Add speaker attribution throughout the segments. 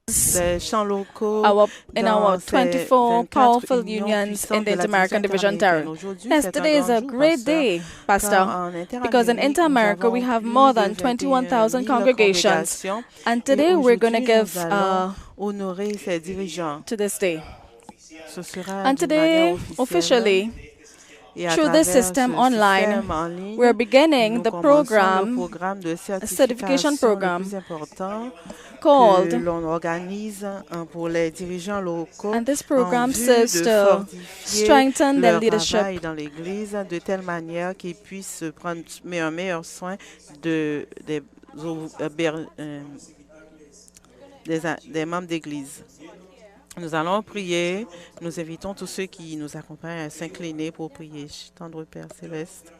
Speaker 1: Des chants locaux
Speaker 2: in our 24 powerful unions in the Inter-American Division Territory. Yes, today is a great day, Pastor, because in Inter-America we have more than 21,000 congregations, and today we're going to give to this day. And today, officially, through this system online, we're beginning the program, a certification program called, and this program serves to strengthen their leadership
Speaker 1: dans l'Église de telle manière qu'ils puissent prendre un meilleur soin des membres d'Église. Nous allons prier. Nous invitons tous ceux qui nous accompagnent à s'incliner pour prier. Tendre Père Céleste,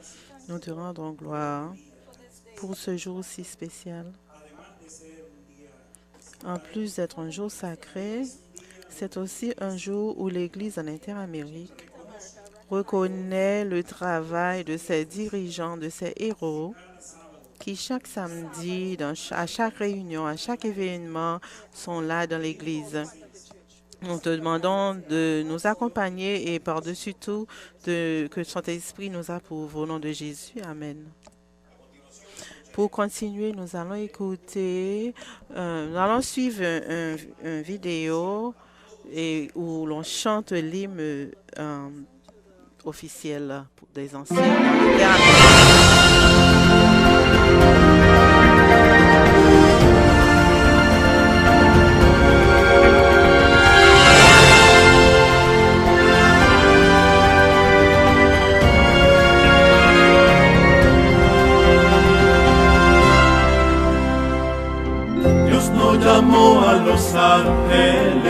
Speaker 1: nous te rendons gloire pour ce jour si spécial. En plus d'être un jour sacré, c'est aussi un jour où l'Église en Inter-Amérique reconnaît le travail de ses dirigeants, de ses héros, qui chaque samedi, à chaque réunion, à chaque événement, sont là dans l'Église. Nous te demandons de nous accompagner et par-dessus tout, que ton esprit nous approuve. Au nom de Jésus, Amen. Pour continuer, nous allons suivre une vidéo où l'on chante l'hymne officiel des anciens.
Speaker 3: Llamó a los ángeles,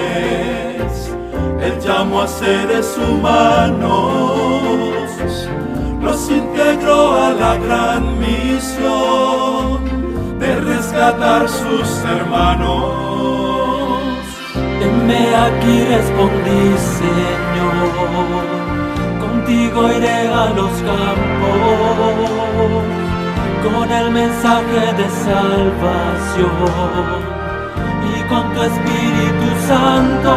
Speaker 3: Él llamó a seres humanos, los integró a la gran misión de rescatar sus hermanos.
Speaker 4: Heme aquí, respondí, Señor, contigo iré a los campos con el mensaje de salvación y con tu Espíritu Santo.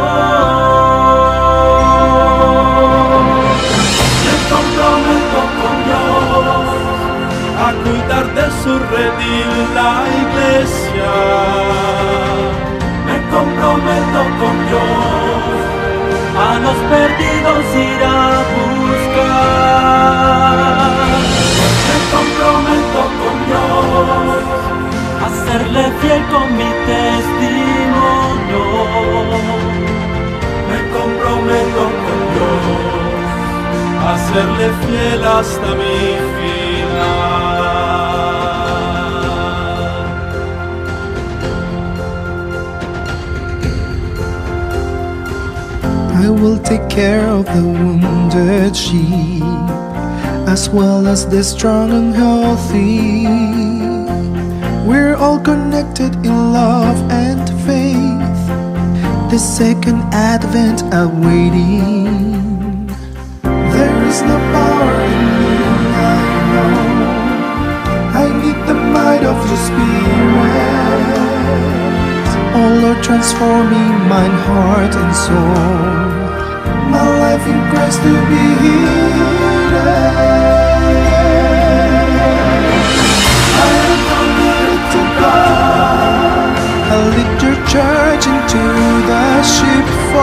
Speaker 3: Me comprometo con Dios a cuidar de su redil la iglesia.
Speaker 4: Me comprometo con Dios a los perdidos ir a buscar.
Speaker 3: Me comprometo con Dios
Speaker 4: a serle fiel con mi testimonio.
Speaker 3: Me comprometo con Dios a serle fiel hasta mi final.
Speaker 5: I will take care of the wounded sheep, as well as the strong and healthy. We're all connected in love and faith, the second advent awaiting. There is no power in me, I know. I need the might of your Spirit. Oh Lord, transform me, mind, heart, and soul. My life in Christ to be hidden. I'll lead your church into the sheepfold.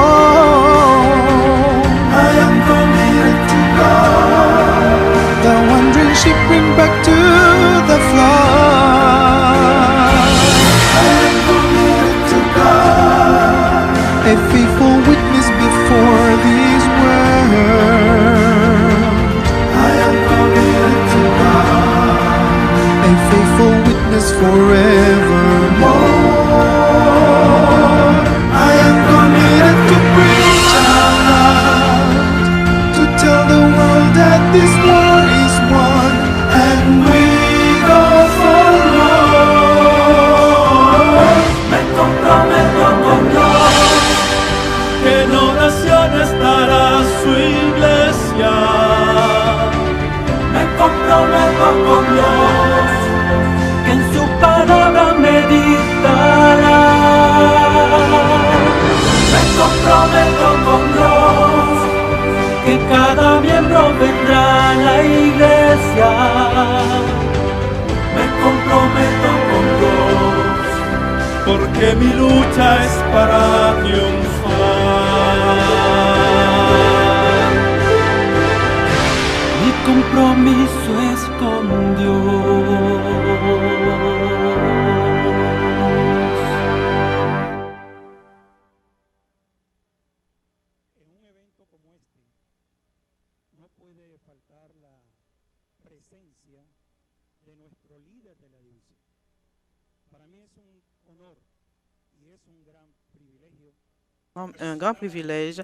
Speaker 5: I am committed to God. The wandering sheep bring back to the flock. I am committed to God. A faithful witness before this world. I am committed to God. A faithful witness forevermore. This war is won, and we go forward.
Speaker 3: Me comprometo con Dios que en oración estará su iglesia.
Speaker 4: Me comprometo con Dios
Speaker 3: que mi lucha es para triunfar.
Speaker 4: Mi compromiso es con Dios.
Speaker 6: En un evento como este no puede faltar la presencia de nuestro líder de la división. Para mí es un honor y es un gran privilegio.
Speaker 1: Un grand privilège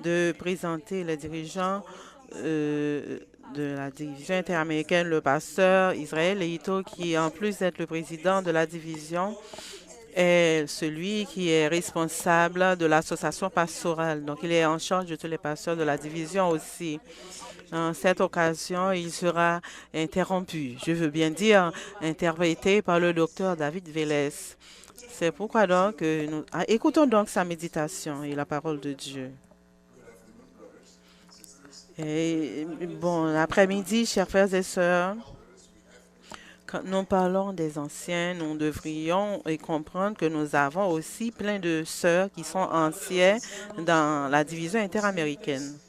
Speaker 1: de présenter les dirigeants de la division interaméricaine, le pasteur Israël Leito, qui, en plus d'être le président de la division, est celui qui est responsable de l'association pastorale. Donc, il est en charge de tous les pasteurs de la division aussi. En cette occasion, il sera interrompu, je veux bien dire interprété par le docteur David Vélez. C'est pourquoi donc écoutons donc sa méditation et la parole de Dieu. Et bon après-midi, chers frères et sœurs. Quand nous parlons des anciens, nous devrions comprendre que nous avons aussi plein de sœurs qui sont anciennes dans la division interaméricaine.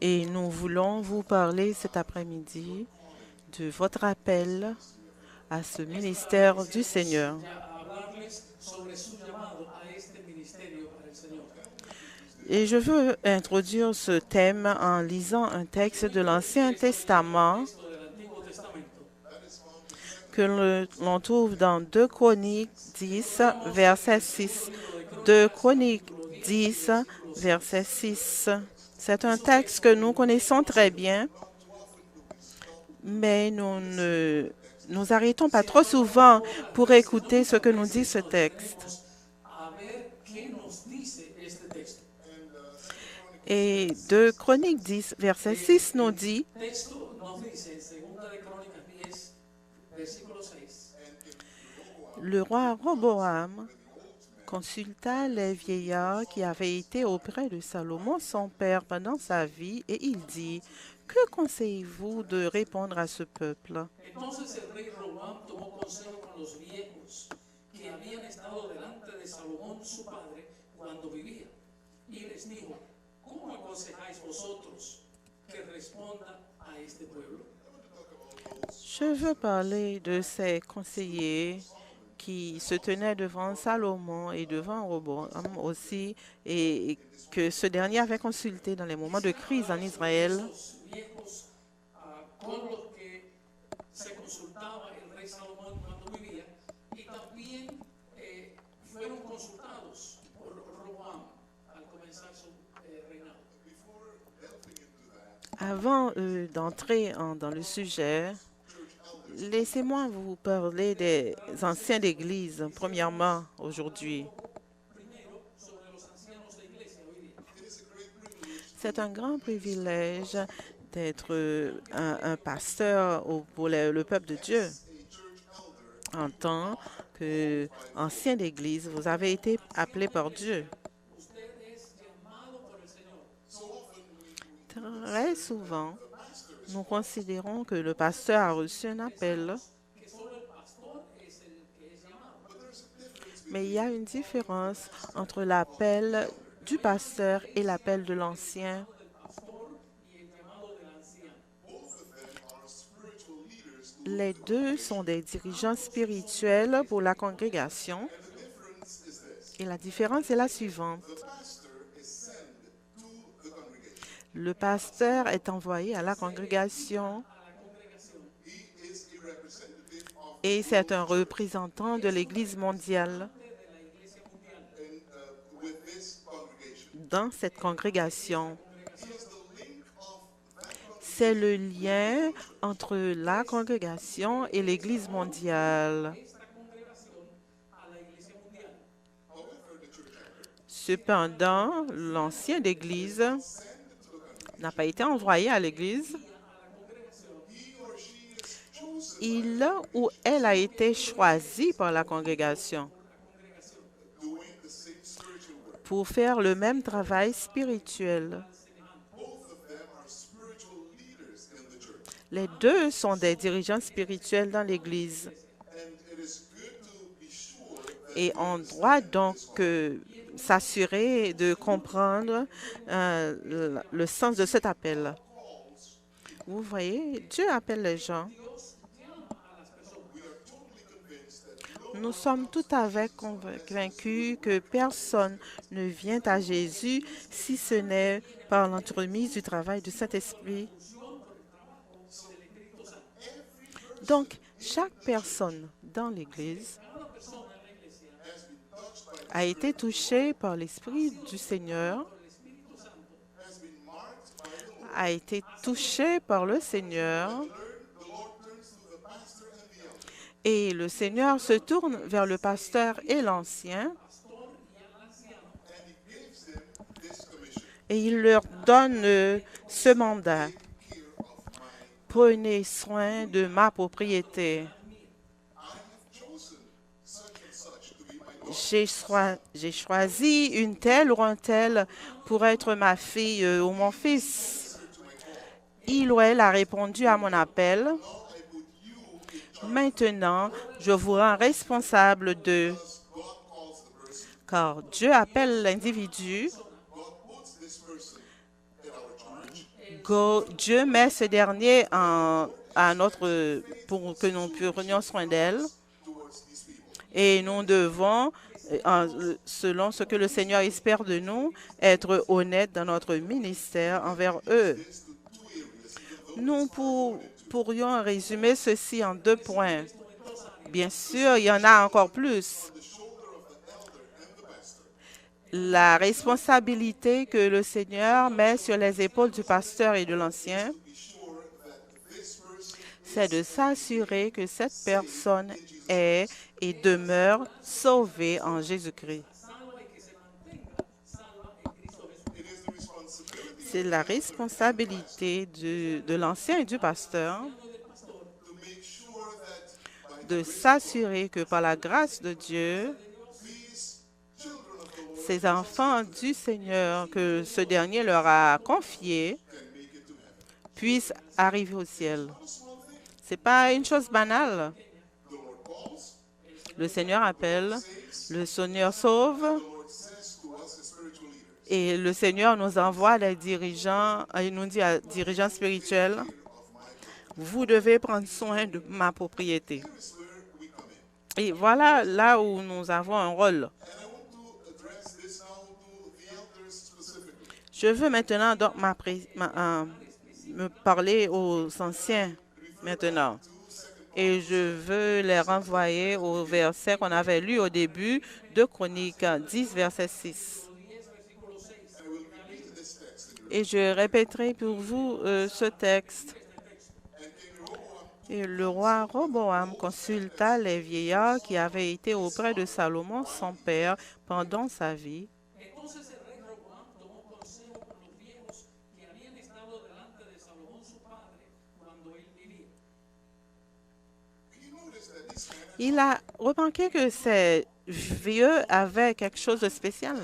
Speaker 1: Et nous voulons vous parler cet après-midi de votre appel à ce ministère du Seigneur. Et je veux introduire ce thème en lisant un texte de l'Ancien Testament que l'on trouve dans 2 Chroniques 10, verset 6. 2 Chroniques 10, verset 6. C'est un texte que nous connaissons très bien, mais nous ne nous arrêtons pas trop souvent pour écouter ce que nous dit ce texte. Et 2 Chroniques 10, verset 6 nous dit, le roi Roboam consulta les vieillards qui avaient été auprès de Salomon, son père, pendant sa vie, et il dit, « Que conseillez-vous de répondre à ce peuple ?» Je veux parler de ces conseillers qui se tenaient devant Salomon et devant Roboam aussi, et que ce dernier avait consulté dans les moments de crise en Israël. Avant d'entrer dans le sujet, laissez-moi vous parler des anciens d'Église, premièrement, aujourd'hui. C'est un grand privilège d'être un pasteur pour le peuple de Dieu. En tant qu'ancien d'Église, vous avez été appelé par Dieu. Très souvent, nous considérons que le pasteur a reçu un appel, mais il y a une différence entre l'appel du pasteur et l'appel de l'ancien. Les deux sont des dirigeants spirituels pour la congrégation, et la différence est la suivante. Le pasteur est envoyé à la congrégation et c'est un représentant de l'Église mondiale. Dans cette congrégation, c'est le lien entre la congrégation et l'Église mondiale. Cependant, l'ancien d'Église n'a pas été envoyé à l'Église. Il ou elle a été choisi par la congrégation pour faire le même travail spirituel. Les deux sont des dirigeants spirituels dans l'Église. Et on doit donc s'assurer de comprendre le sens de cet appel. Vous voyez, Dieu appelle les gens. Nous sommes tout à fait convaincus que personne ne vient à Jésus si ce n'est par l'entremise du travail du Saint-Esprit. Donc, chaque personne dans l'Église a été touchée par l'Esprit du Seigneur, a été touchée par le Seigneur, et le Seigneur se tourne vers le pasteur et l'ancien et il leur donne ce mandat. Prenez soin de ma propriété. J'ai choisi une telle ou un tel pour être ma fille ou mon fils. Il ou elle a répondu à mon appel. Maintenant, je vous rends responsable d'eux, car Dieu appelle l'individu. Dieu met ce dernier pour que nous prenions soin d'elle. Et nous devons, selon ce que le Seigneur espère de nous, être honnêtes dans notre ministère envers eux. Nous pourrions résumer ceci en 2 points. Bien sûr, il y en a encore plus. La responsabilité que le Seigneur met sur les épaules du pasteur et de l'ancien, c'est de s'assurer que cette personne est et demeure sauvée en Jésus-Christ. C'est la responsabilité de l'ancien et du pasteur de s'assurer que par la grâce de Dieu, ces enfants du Seigneur que ce dernier leur a confiés puissent arriver au ciel. Ce n'est pas une chose banale. Le Seigneur appelle, le Seigneur sauve, et le Seigneur nous envoie les dirigeants, il nous dit à dirigeants spirituels, vous devez prendre soin de ma propriété. Et voilà là où nous avons un rôle. Je veux maintenant donc me parler aux anciens maintenant. Et je veux les renvoyer au verset qu'on avait lu au début de Chroniques 10, verset 6. Et je répéterai pour vous ce texte. Et le roi Roboam consulta les vieillards qui avaient été auprès de Salomon, son père, pendant sa vie. Il a remarqué que ces vieux avaient quelque chose de spécial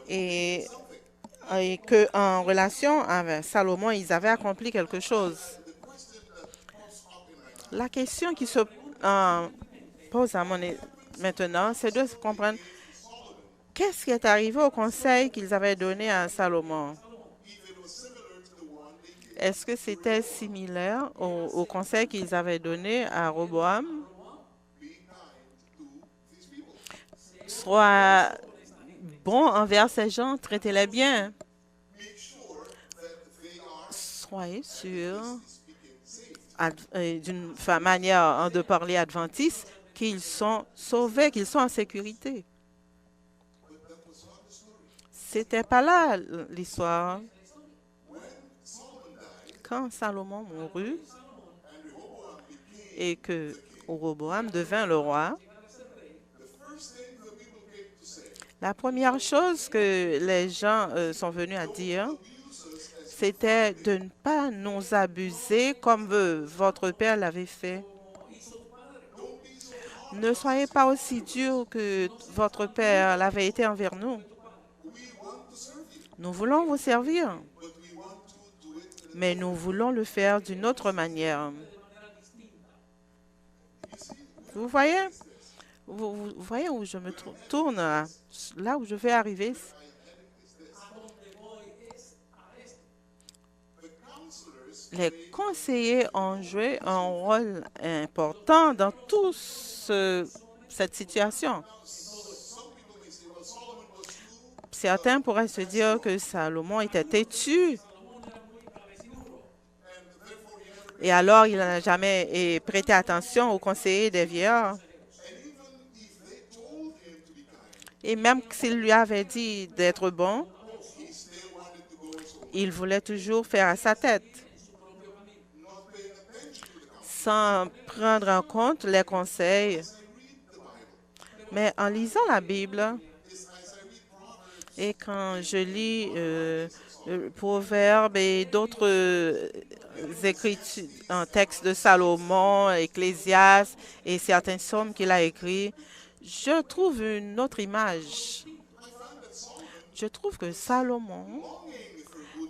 Speaker 1: et qu'en relation avec Salomon, ils avaient accompli quelque chose. La question qui se pose à maintenant, c'est de comprendre qu'est-ce qui est arrivé au conseil qu'ils avaient donné à Salomon. Est-ce que c'était similaire au conseil qu'ils avaient donné à Roboam? Sois bon envers ces gens, traitez-les bien. Soyez sûr, d'une manière de parler adventiste, qu'ils sont sauvés, qu'ils sont en sécurité. C'était pas là l'histoire. Quand Salomon mourut et que Roboam devint le roi, la première chose que les gens sont venus à dire, c'était de ne pas nous abuser comme votre père l'avait fait. Ne soyez pas aussi dur que votre père l'avait été envers nous. Nous voulons vous servir, mais nous voulons le faire d'une autre manière. Vous voyez? Vous voyez où je me tourne, là où je vais arriver? Les conseillers ont joué un rôle important dans toute cette situation. Certains pourraient se dire que Salomon était têtu. Et alors, il n'a jamais prêté attention aux conseillers des vieillards. Et même s'il lui avait dit d'être bon, il voulait toujours faire à sa tête, sans prendre en compte les conseils. Mais en lisant la Bible, et quand je lis Proverbes et d'autres écritures, un texte de Salomon, Ecclésiaste et certains psaumes qu'il a écrits, je trouve une autre image. Je trouve que Salomon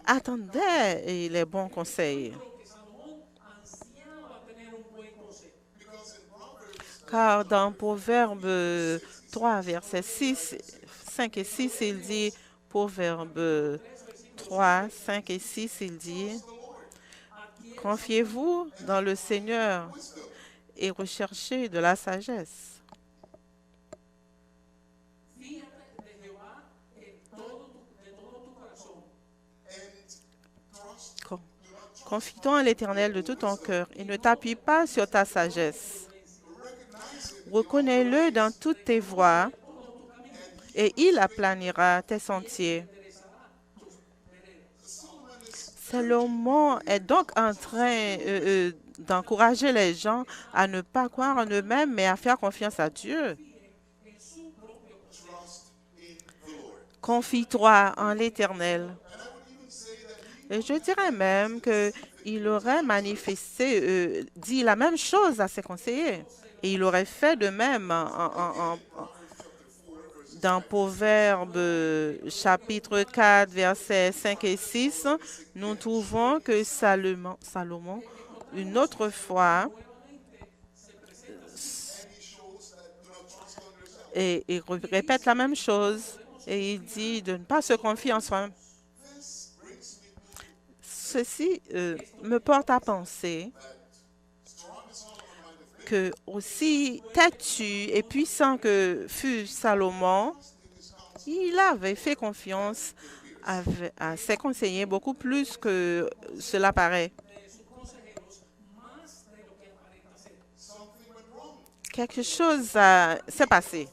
Speaker 1: attendait les bons conseils. Car dans Proverbes 3, versets 5 et 6, il dit, Proverbes 3, 5 et 6, il dit, « Confiez-vous dans le Seigneur et recherchez de la sagesse. » Confie-toi en l'Éternel de tout ton cœur et ne t'appuie pas sur ta sagesse. Reconnais-le dans toutes tes voies et il aplanira tes sentiers. Salomon est donc en train d'encourager les gens à ne pas croire en eux-mêmes, mais à faire confiance à Dieu. Confie-toi en l'Éternel. Et je dirais même qu'il aurait manifesté, dit la même chose à ses conseillers. Et il aurait fait de même dans Proverbes chapitre 4, versets 5 et 6. Nous trouvons que Salomon, une autre fois, et il répète la même chose. Et il dit de ne pas se confier en soi. Ceci me porte à penser que aussi têtu et puissant que fut Salomon, il avait fait confiance à ses conseillers beaucoup plus que cela paraît. Quelque chose s'est passé.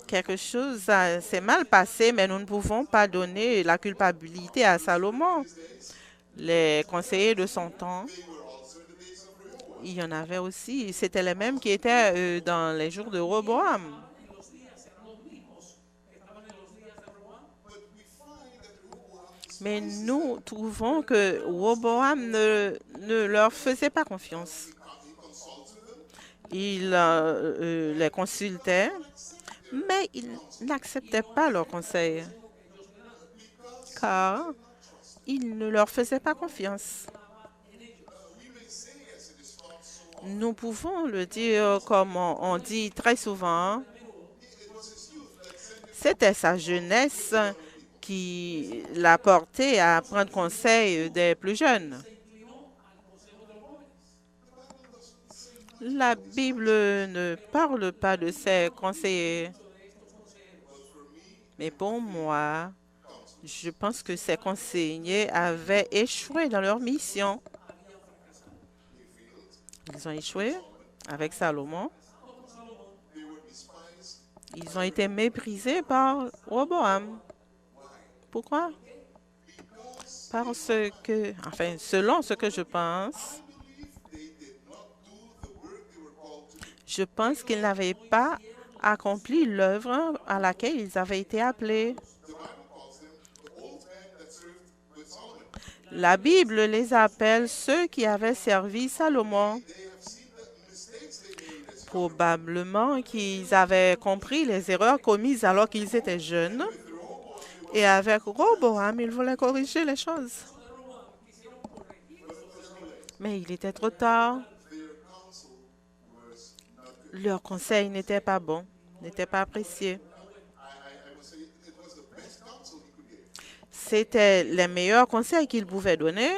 Speaker 1: Quelque chose s'est mal passé, mais nous ne pouvons pas donner la culpabilité à Salomon. Les conseillers de son temps, il y en avait aussi, c'était les mêmes qui étaient dans les jours de Roboam. Mais nous trouvons que Roboam ne leur faisait pas confiance. Il les consultait, mais il n'acceptait pas leurs conseils, car il ne leur faisait pas confiance. Nous pouvons le dire comme on dit très souvent, c'était sa jeunesse qui l'a porté à prendre conseil des plus jeunes. La Bible ne parle pas de ses conseillers. Mais pour moi, je pense que ces conseillers avaient échoué dans leur mission. Ils ont échoué avec Salomon. Ils ont été méprisés par Roboam. Pourquoi? Parce que, enfin, selon ce que je pense qu'ils n'avaient pas accompli l'œuvre à laquelle ils avaient été appelés. La Bible les appelle ceux qui avaient servi Salomon. Probablement qu'ils avaient compris les erreurs commises alors qu'ils étaient jeunes. Et avec Roboam, ils voulaient corriger les choses. Mais il était trop tard. Leur conseil n'était pas bon, n'était pas apprécié. C'était les meilleurs conseils qu'ils pouvaient donner,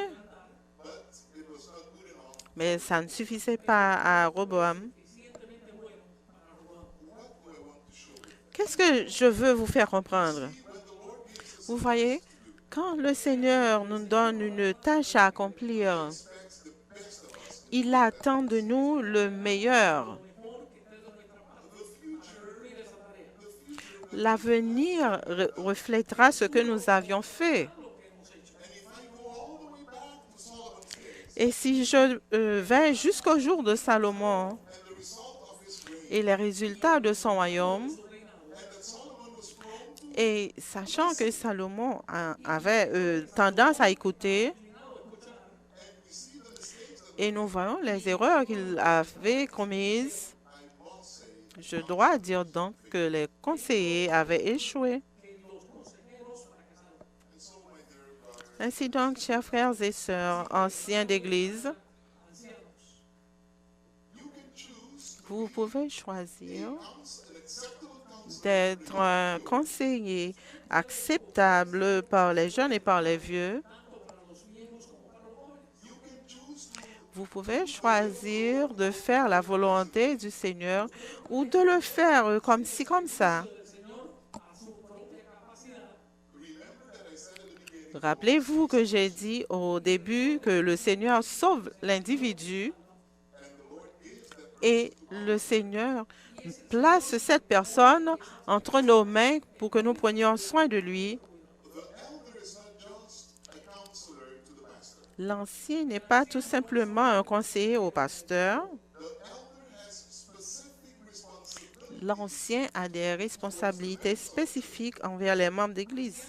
Speaker 1: mais ça ne suffisait pas à Roboam. Qu'est-ce que je veux vous faire comprendre? Vous voyez, quand le Seigneur nous donne une tâche à accomplir, il attend de nous le meilleur. L'avenir reflètera ce que nous avions fait. Et si je vais jusqu'au jour de Salomon et les résultats de son royaume, et sachant que Salomon avait tendance à écouter, et nous voyons les erreurs qu'il avait commises, je dois dire donc que les conseillers avaient échoué. Ainsi donc, chers frères et sœurs, anciens d'Église, vous pouvez choisir d'être un conseiller acceptable par les jeunes et par les vieux. Vous pouvez choisir de faire la volonté du Seigneur ou de le faire comme ci, comme ça. Rappelez-vous que j'ai dit au début que le Seigneur sauve l'individu et le Seigneur place cette personne entre nos mains pour que nous prenions soin de lui. L'ancien n'est pas tout simplement un conseiller au pasteur. L'ancien a des responsabilités spécifiques envers les membres d'Église.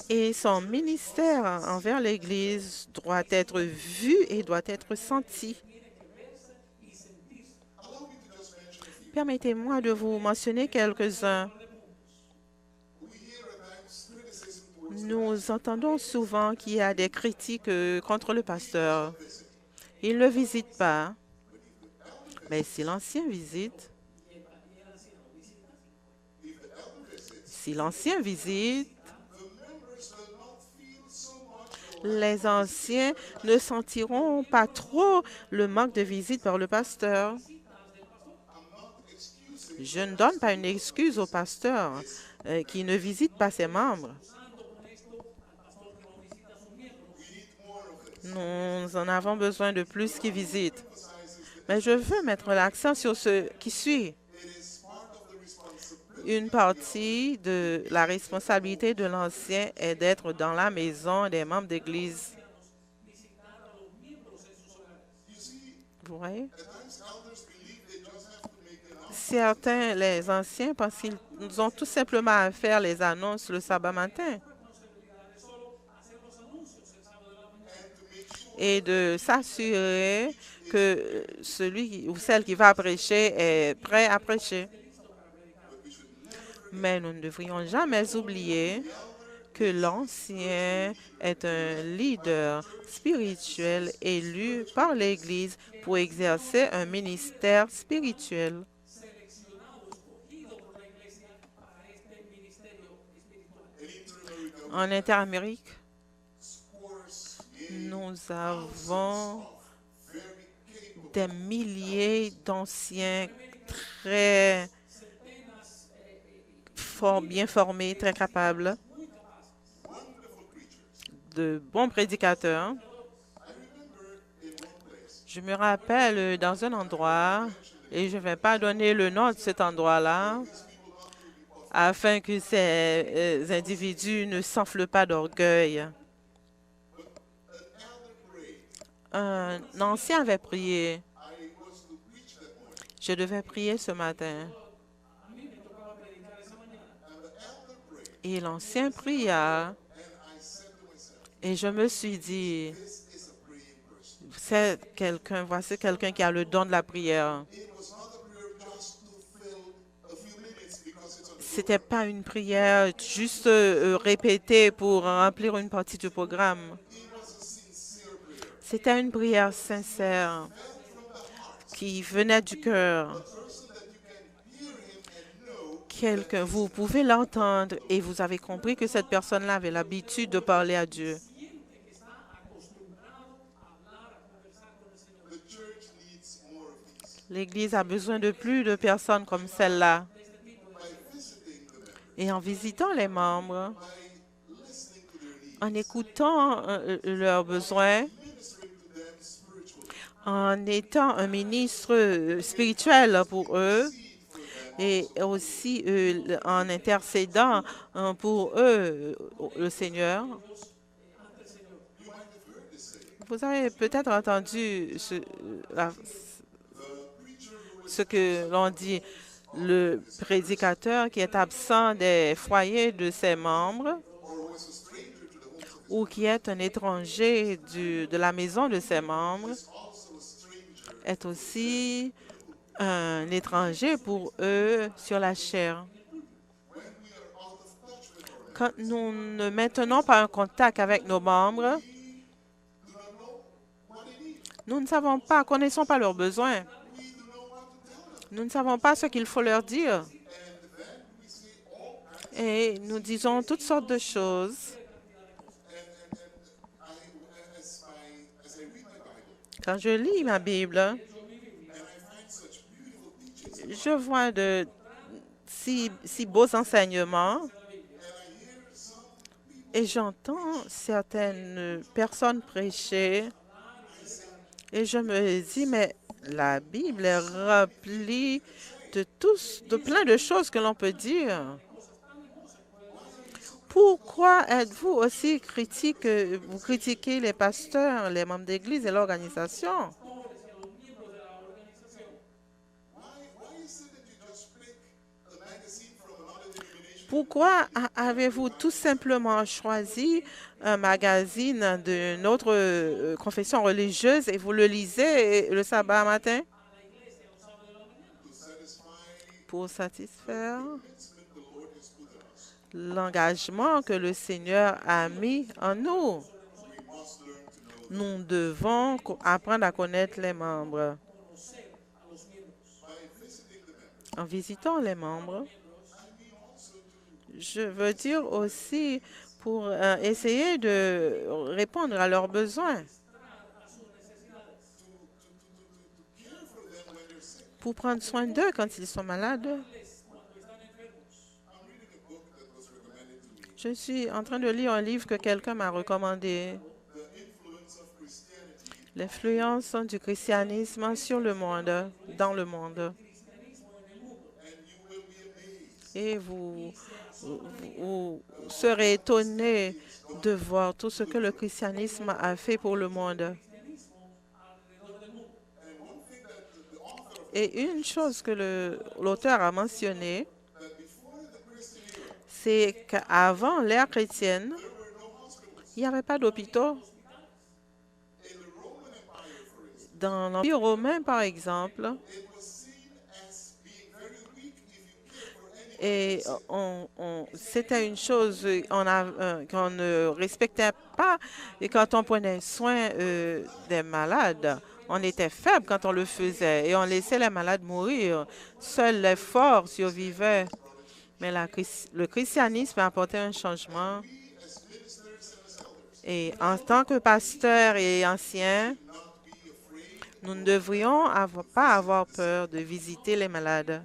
Speaker 1: Et son ministère envers l'Église doit être vu et doit être senti. Permettez-moi de vous mentionner quelques-uns. Nous entendons souvent qu'il y a des critiques contre le pasteur. Il ne visite pas. Mais si l'ancien visite, les anciens ne sentiront pas trop le manque de visite par le pasteur. Je ne donne pas une excuse au pasteur qui ne visite pas ses membres. Nous en avons besoin de plus qui visitent. Mais je veux mettre l'accent sur ce qui suit. Une partie de la responsabilité de l'ancien est d'être dans la maison des membres d'Église. Vous voyez? Certains, les anciens, pensent qu'ils ont tout simplement à faire les annonces le sabbat matin et de s'assurer que celui ou celle qui va prêcher est prêt à prêcher. Mais nous ne devrions jamais oublier que l'ancien est un leader spirituel élu par l'Église pour exercer un ministère spirituel. En Interamérique, nous avons des milliers d'anciens très bien formés, très capables, de bons prédicateurs. Je me rappelle dans un endroit, et je ne vais pas donner le nom de cet endroit-là, afin que ces individus ne s'enflent pas d'orgueil. Un ancien avait prié. Je devais prier ce matin. Et l'ancien pria. Et je me suis dit, voici quelqu'un qui a le don de la prière. c'était pas une prière juste répétée pour remplir une partie du programme. C'était une prière sincère qui venait du cœur. Quelqu'un, vous pouvez l'entendre et vous avez compris que cette personne-là avait l'habitude de parler à Dieu. L'Église a besoin de plus de personnes comme celle-là. Et en visitant les membres, en écoutant leurs besoins, en étant un ministre spirituel pour eux et aussi en intercédant pour eux, le Seigneur. Vous avez peut-être entendu ce que l'on dit, le prédicateur qui est absent des foyers de ses membres ou qui est un étranger de la maison de ses membres est aussi un étranger pour eux sur la chair. Quand nous ne maintenons pas un contact avec nos membres, nous ne savons pas, connaissons pas leurs besoins. Nous ne savons pas ce qu'il faut leur dire. Et nous disons toutes sortes de choses. Quand je lis ma Bible, je vois de si beaux enseignements et j'entends certaines personnes prêcher et je me dis, mais la Bible est remplie de plein de choses que l'on peut dire. Pourquoi êtes-vous aussi critique, vous critiquez les pasteurs, les membres d'église et l'organisation? Pourquoi avez-vous tout simplement choisi un magazine d'une autre confession religieuse et vous le lisez le sabbat matin? Pour satisfaire l'engagement que le Seigneur a mis en nous. Nous devons apprendre à connaître les membres. En visitant les membres, je veux dire aussi pour essayer de répondre à leurs besoins, pour prendre soin d'eux quand ils sont malades. Je suis en train de lire un livre que quelqu'un m'a recommandé. L'influence du christianisme sur le monde, dans le monde. Et vous serez étonnés de voir tout ce que le christianisme a fait pour le monde. Et une chose que l'auteur a mentionnée, c'est qu'avant l'ère chrétienne, il n'y avait pas d'hôpitaux. Dans l'Empire romain, par exemple, et c'était une chose qu'on ne respectait pas. Et quand on prenait soin des malades, on était faible quand on le faisait et on laissait les malades mourir. Seuls les forts survivaient. Mais le christianisme a apporté un changement. Et en tant que pasteurs et anciens, nous ne devrions pas avoir peur de visiter les malades.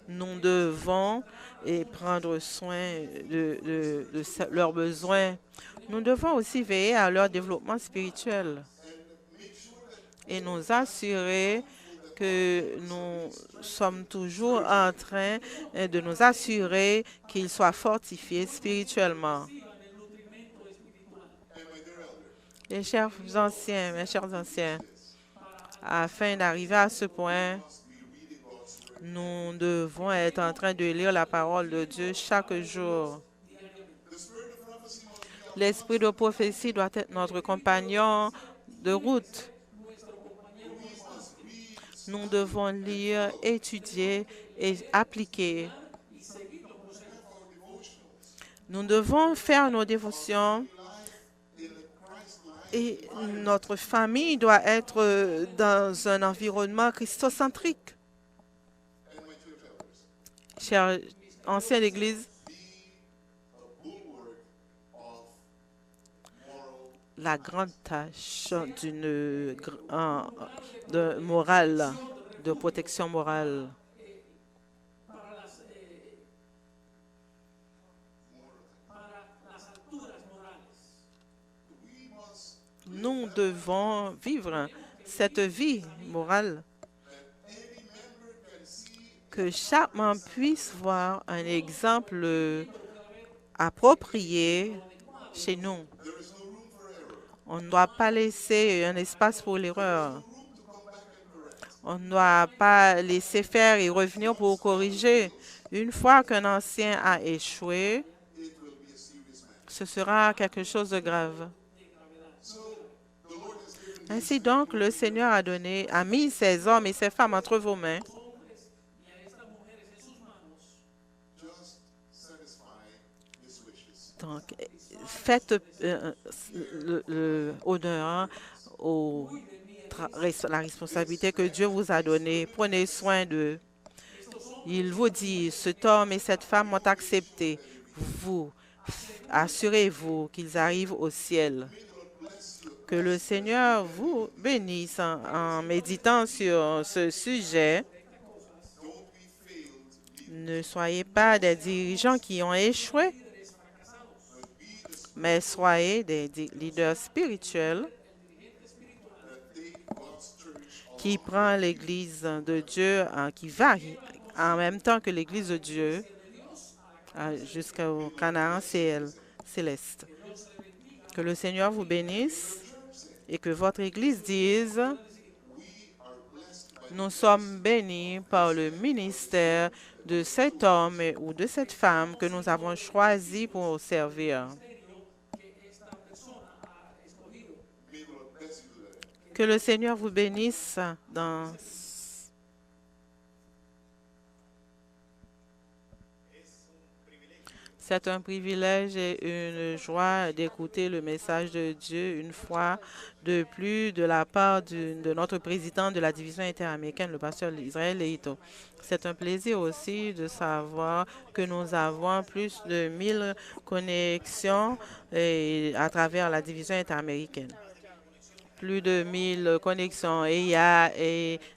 Speaker 1: Nous devons prendre soin de leurs besoins. Nous devons aussi veiller à leur développement spirituel et nous assurer que nous sommes toujours en train de nous assurer qu'ils soient fortifiés spirituellement. Mes chers anciens, afin d'arriver à ce point, nous devons être en train de lire la parole de Dieu chaque jour. L'esprit de prophétie doit être notre compagnon de route. Nous devons lire, étudier et appliquer. Nous devons faire nos dévotions et notre famille doit être dans un environnement christocentrique. Chers anciens d'Église, la grande tâche de morale, de protection morale. Nous devons vivre cette vie morale, que chaque membre puisse voir un exemple approprié chez nous. On ne doit pas laisser un espace pour l'erreur. On ne doit pas laisser faire et revenir pour corriger. Une fois qu'un ancien a échoué, ce sera quelque chose de grave. Ainsi donc, le Seigneur a mis ces hommes et ces femmes entre vos mains. Donc, faites honneur la responsabilité que Dieu vous a donnée. Prenez soin d'eux. Il vous dit, cet homme et cette femme m'ont accepté. Vous, assurez-vous qu'ils arrivent au ciel. Que le Seigneur vous bénisse en méditant sur ce sujet. Ne soyez pas des dirigeants qui ont échoué, mais soyez des leaders spirituels qui prennent l'Église de Dieu, qui va en même temps que l'Église de Dieu jusqu'au Canaan céleste. Que le Seigneur vous bénisse et que votre Église dise: nous sommes bénis par le ministère de cet homme ou de cette femme que nous avons choisi pour servir. Que le Seigneur vous bénisse dans C'est un privilège et une joie d'écouter le message de Dieu une fois de plus de la part de notre président de la division interaméricaine, le pasteur Israël Leito. C'est un plaisir aussi de savoir que nous avons plus de 1000 connexions à travers la division interaméricaine. Plus de 1000 connexions et il y a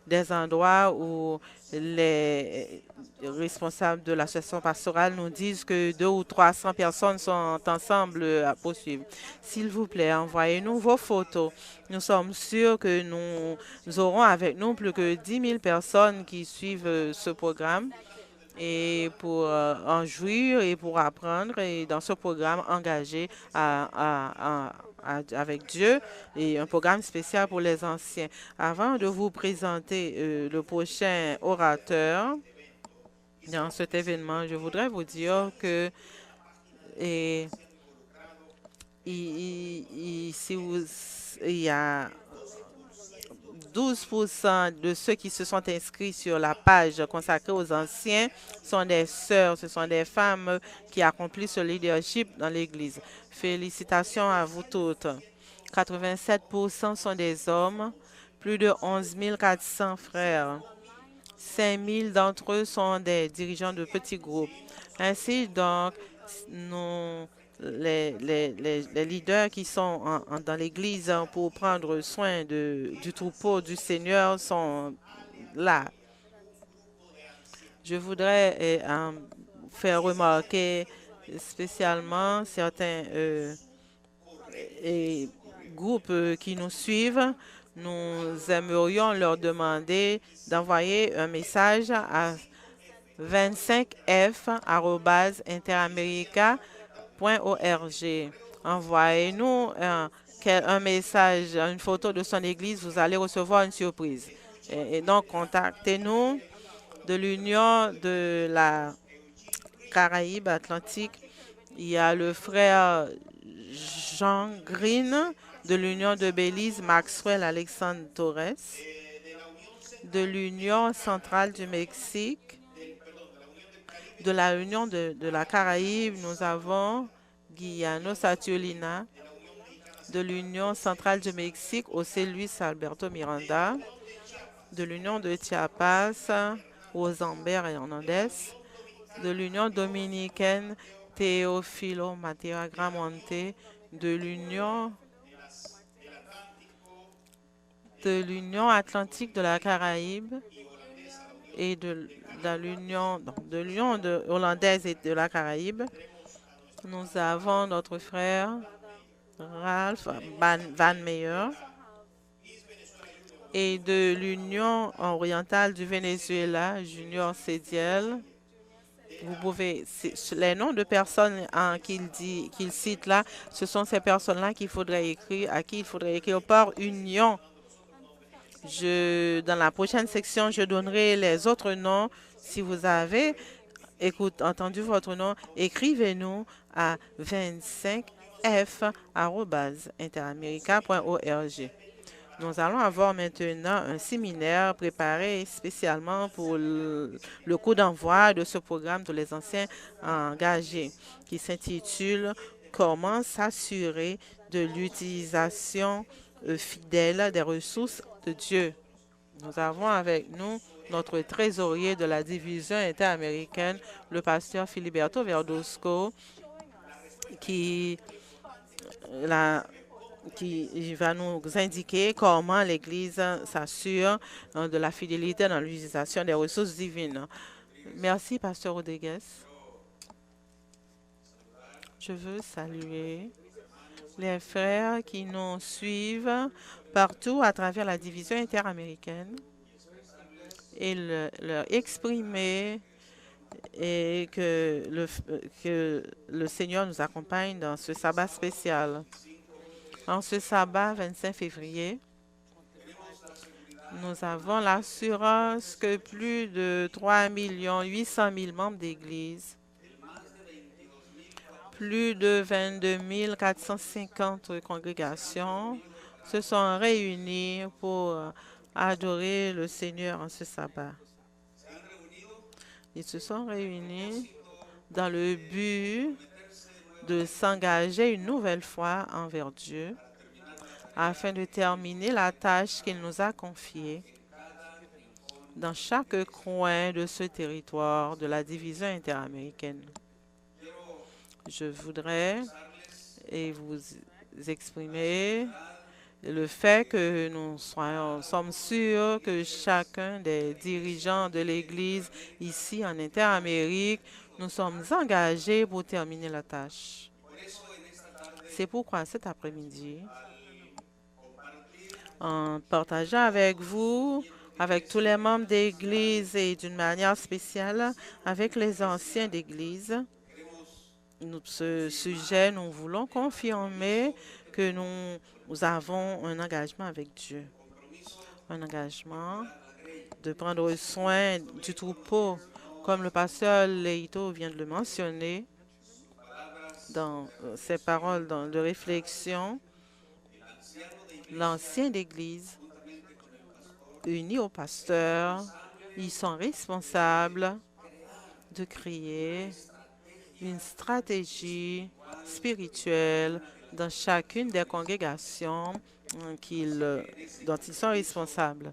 Speaker 1: des endroits où les responsables de l'association pastorale nous disent que 200 ou 300 personnes sont ensemble à poursuivre. S'il vous plaît, envoyez-nous vos photos. Nous sommes sûrs que nous aurons avec nous plus que 10 000 personnes qui suivent ce programme et pour en jouir et pour apprendre et dans ce programme engagé avec Dieu et un programme spécial pour les anciens. Avant de vous présenter le prochain orateur dans cet événement, je voudrais vous dire que il y a 12% de ceux qui se sont inscrits sur la page consacrée aux anciens sont des sœurs, ce sont des femmes qui accomplissent ce leadership dans l'Église. Félicitations à vous toutes. 87% sont des hommes, plus de 11 400 frères. 5 000 d'entre eux sont des dirigeants de petits groupes. Ainsi donc, les leaders qui sont dans l'Église pour prendre soin du troupeau du Seigneur sont là. Je voudrais faire remarquer spécialement certains groupes qui nous suivent. Nous aimerions leur demander d'envoyer un message à 25f@interamerica.org. Envoyez-nous un message, une photo de son église, vous allez recevoir une surprise. Et donc, contactez-nous de l'Union de la Caraïbe Atlantique. Il y a le frère Jean Green de l'Union de Belize, Maxwell Alexandre Torres. de l'Union centrale du Mexique, de la Union de la Caraïbe, nous avons Guillano Satiolina, de l'Union centrale du Mexique, José Luis Alberto Miranda, de l'Union de Chiapas, Rosambert Hernandez, de l'Union dominicaine, Teofilo Matera Gramonte, de l'Union atlantique de la Caraïbe et de l'Union hollandaise et de la Caraïbe. Nous avons notre frère Ralph Van Meyer et de l'Union orientale du Venezuela, Junior Cediel. Vous pouvez, les noms de personnes qu'il cite là, ce sont ces personnes-là à qui il faudrait écrire par union. Dans la prochaine section, je donnerai les autres noms. Si vous avez entendu votre nom, écrivez-nous à 25f@interamerica.org. Nous allons avoir maintenant un séminaire préparé spécialement pour le coup d'envoi de ce programme de les anciens engagés qui s'intitule « Comment s'assurer de l'utilisation fidèle des ressources de Dieu ». Nous avons avec nous notre trésorier de la division interaméricaine, le pasteur Filiberto Verduzco, qui va nous indiquer comment l'Église s'assure de la fidélité dans l'utilisation des ressources divines. Merci, pasteur Rodriguez. Je veux saluer les frères qui nous suivent partout à travers la division interaméricaine et leur exprimer et que le Seigneur nous accompagne dans ce sabbat spécial. En ce sabbat 25 février, nous avons l'assurance que plus de 3 800 000 membres d'Église, plus de 22 450 congrégations se sont réunies pour adorer le Seigneur en ce sabbat. Ils se sont réunis dans le but de s'engager une nouvelle fois envers Dieu afin de terminer la tâche qu'il nous a confiée dans chaque coin de ce territoire de la division interaméricaine. Je voudrais vous exprimer le fait que nous sommes sûrs que chacun des dirigeants de l'Église ici en Interamérique, nous sommes engagés pour terminer la tâche. C'est pourquoi cet après-midi, en partageant avec vous, avec tous les membres d'Église et d'une manière spéciale avec les anciens d'Église, ce sujet, nous voulons confirmer que nous avons un engagement avec Dieu. Un engagement de prendre soin du troupeau, comme le pasteur Leito vient de le mentionner dans ses paroles de réflexion. L'ancien d'Église, unis au pasteur, ils sont responsables de créer une stratégie spirituelle dans chacune des congrégations dont ils sont responsables.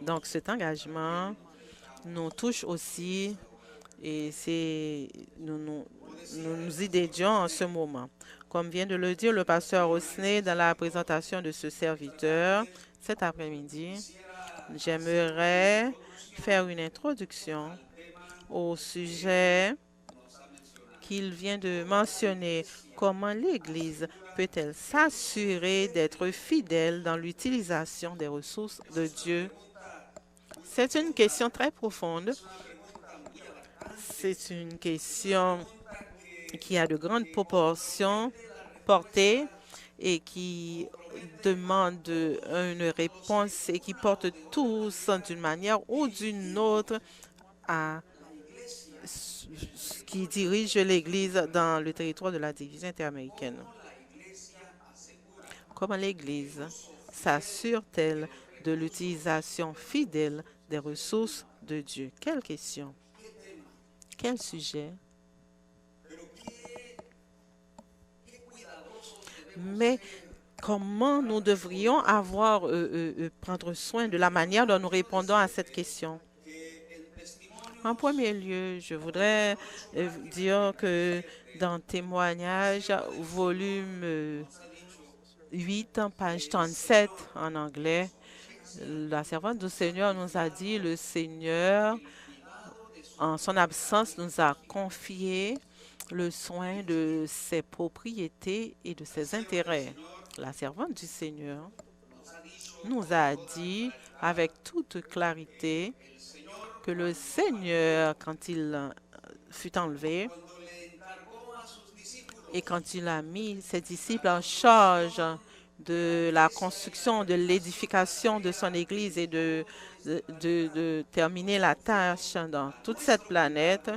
Speaker 1: Donc cet engagement nous touche aussi et nous y dédions en ce moment. Comme vient de le dire le pasteur Osney dans la présentation de ce serviteur, cet après-midi, j'aimerais faire une introduction au sujet qu'il vient de mentionner. Comment l'Église peut-elle s'assurer d'être fidèle dans l'utilisation des ressources de Dieu? C'est une question très profonde. C'est une question qui a de grandes proportions portées et qui demande une réponse et qui porte tous d'une manière ou d'une autre qui dirige l'Église dans le territoire de la division interaméricaine. Comment l'Église s'assure-t-elle de l'utilisation fidèle des ressources de Dieu. Quelle question? Quel sujet? Mais comment nous devrions prendre soin de la manière dont nous répondons à cette question? En premier lieu, je voudrais dire que dans Témoignages, volume 8, page 37 en anglais, la servante du Seigneur nous a dit, le Seigneur, en son absence, nous a confié le soin de ses propriétés et de ses intérêts. La servante du Seigneur nous a dit avec toute clarité que le Seigneur, quand il fut enlevé et quand il a mis ses disciples en charge de la construction, de l'édification de son Église et de terminer la tâche dans toute cette planète,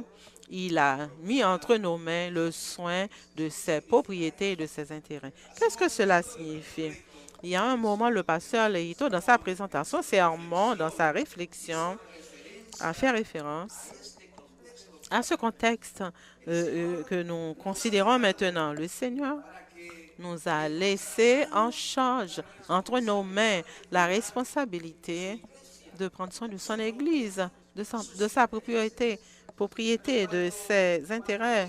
Speaker 1: il a mis entre nos mains le soin de ses propriétés et de ses intérêts. Qu'est-ce que cela signifie? Il y a un moment, le pasteur Leito, dans sa présentation, sermon, dans sa réflexion, a fait référence à ce contexte que nous considérons maintenant. Le Seigneur nous a laissé en charge, entre nos mains, la responsabilité de prendre soin de son Église, de sa propriété et de ses intérêts.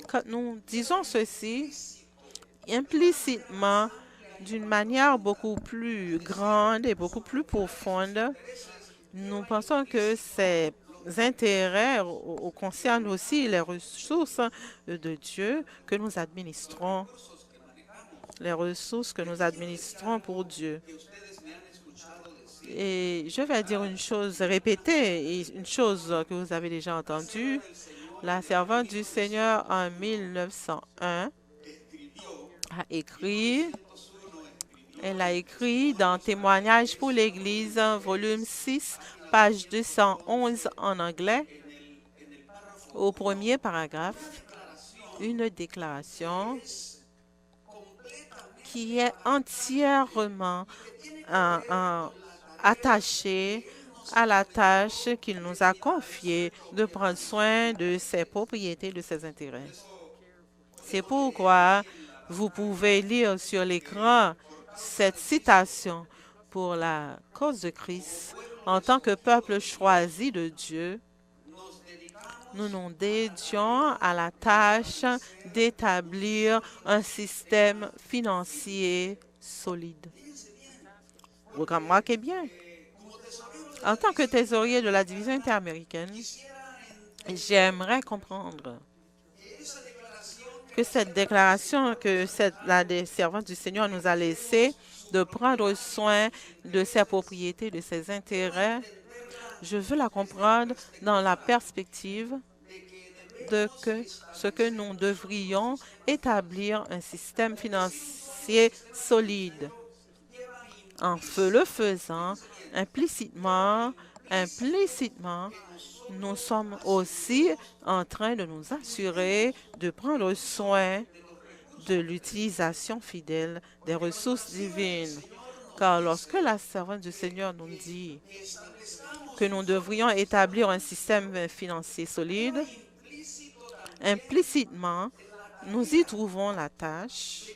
Speaker 1: Quand nous disons ceci, implicitement, d'une manière beaucoup plus grande et beaucoup plus profonde, nous pensons que ces intérêts concernent aussi les ressources de Dieu que nous administrons, les ressources que nous administrons pour Dieu. Et je vais dire une chose répétée, et une chose que vous avez déjà entendue. La servante du Seigneur en 1901 elle a écrit dans Témoignages pour l'Église, volume 6, page 211 en anglais, au premier paragraphe, une déclaration qui est entièrement attachée à la tâche qu'il nous a confiée de prendre soin de ses propriétés, de ses intérêts. C'est pourquoi vous pouvez lire sur l'écran cette citation: pour la cause de Christ, en tant que peuple choisi de Dieu, nous nous dédions à la tâche d'établir un système financier solide. Remarquez bien, en tant que trésorier de la division interaméricaine, j'aimerais comprendre que cette déclaration que la servante du Seigneur nous a laissée de prendre soin de ses propriétés, de ses intérêts, je veux la comprendre dans la perspective de ce que nous devrions établir un système financier solide. En le faisant, implicitement, nous sommes aussi en train de nous assurer de prendre soin de l'utilisation fidèle des ressources divines. Car lorsque la servante du Seigneur nous dit que nous devrions établir un système financier solide, implicitement, nous y trouvons la tâche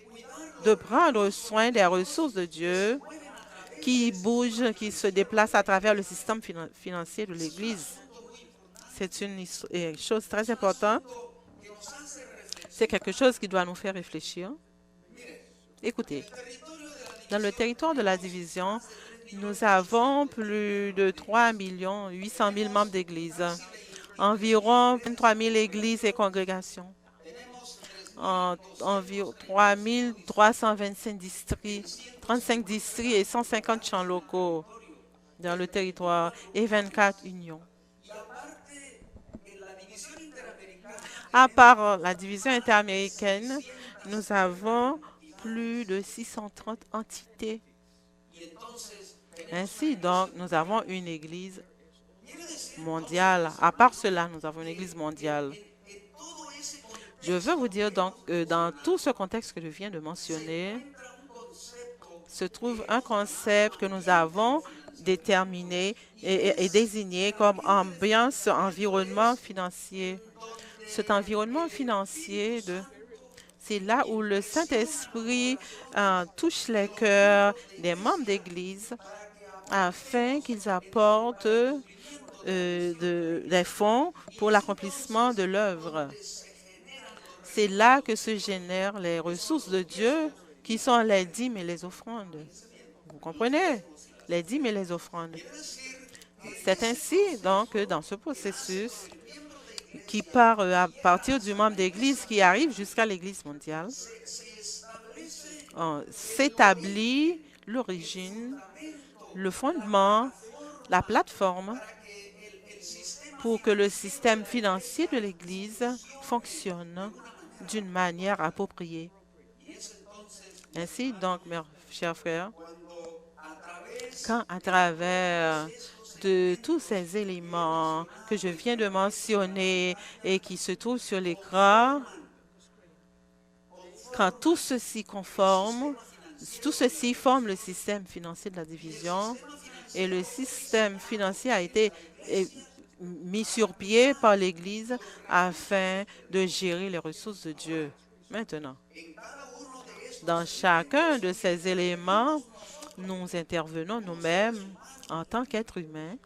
Speaker 1: de prendre soin des ressources de Dieu qui bougent, qui se déplacent à travers le système financier de l'Église. C'est une chose très importante. C'est quelque chose qui doit nous faire réfléchir. Écoutez, dans le territoire de la division, nous avons plus de 3 800 000 membres d'église, environ 23 000 églises et congrégations, environ 3 325 districts, 35 districts et 150 champs locaux dans le territoire et 24 unions. À part la division interaméricaine, nous avons plus de 630 entités. Ainsi, donc, nous avons une église mondiale. À part cela, nous avons une église mondiale. Je veux vous dire donc que dans tout ce contexte que je viens de mentionner, se trouve un concept que nous avons déterminé et désigné comme ambiance, environnement financier. Cet environnement financier, c'est là où le Saint-Esprit touche les cœurs des membres d'Église afin qu'ils apportent des fonds pour l'accomplissement de l'œuvre. C'est là que se génèrent les ressources de Dieu qui sont les dîmes et les offrandes. Vous comprenez? Les dîmes et les offrandes. C'est ainsi donc dans ce processus qui part à partir du membre d'Église qui arrive jusqu'à l'Église mondiale, s'établit l'origine, le fondement, la plateforme pour que le système financier de l'Église fonctionne d'une manière appropriée. Ainsi donc, mes chers frères, quand à travers de tous ces éléments que je viens de mentionner et qui se trouvent sur l'écran, quand tout ceci forme le système financier de la division et le système financier a été mis sur pied par l'Église afin de gérer les ressources de Dieu. Maintenant, dans chacun de ces éléments, nous intervenons nous-mêmes en tant qu'êtres humains.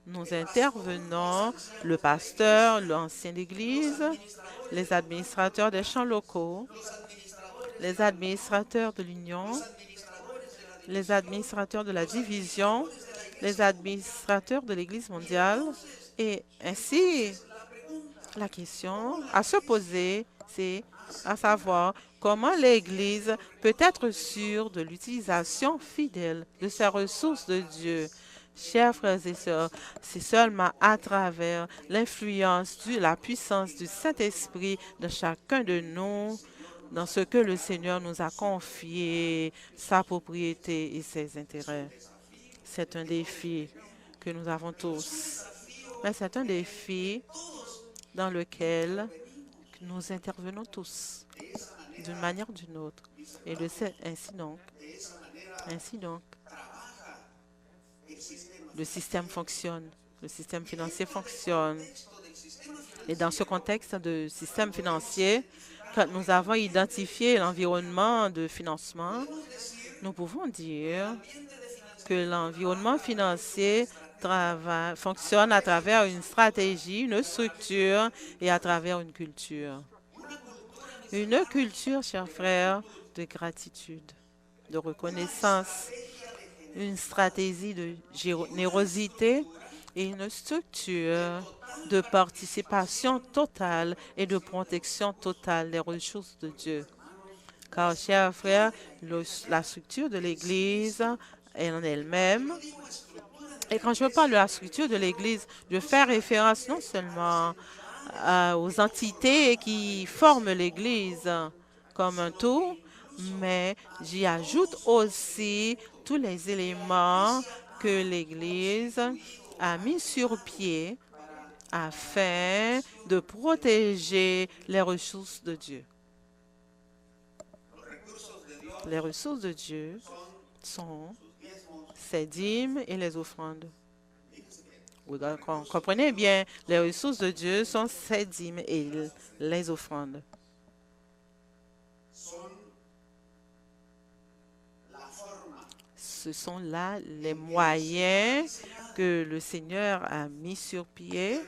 Speaker 1: Nous intervenons, le pasteur, l'ancien d'Église, les administrateurs des champs locaux, les administrateurs de l'Union, les administrateurs de la division, les administrateurs de l'Église mondiale. Et ainsi, la question à se poser, c'est à savoir comment l'Église peut être sûre de l'utilisation fidèle de ses ressources de Dieu. Chers frères et sœurs, c'est seulement à travers l'influence de la puissance du Saint-Esprit de chacun de nous, dans ce que le Seigneur nous a confié, sa propriété et ses intérêts. C'est un défi que nous avons tous, mais c'est un défi dans lequel nous intervenons tous d'une manière ou d'une autre. Et ainsi donc, le système fonctionne, le système financier fonctionne. Et dans ce contexte de système financier, quand nous avons identifié l'environnement de financement, nous pouvons dire que l'environnement financier fonctionne à travers une stratégie, une structure et à travers une culture. Une culture, chers frères, de gratitude, de reconnaissance, une stratégie de générosité et une structure de participation totale et de protection totale des ressources de Dieu. Car, chers frères, la structure de l'Église en elle-même, et quand je parle de la structure de l'Église, je fais référence non seulement aux entités qui forment l'Église comme un tout, mais j'y ajoute aussi tous les éléments que l'Église a mis sur pied afin de protéger les ressources de Dieu. Les ressources de Dieu sont ses dîmes et les offrandes. Vous comprenez bien, les ressources de Dieu sont ses dîmes et les offrandes. Ce sont là les moyens que le Seigneur a mis sur pied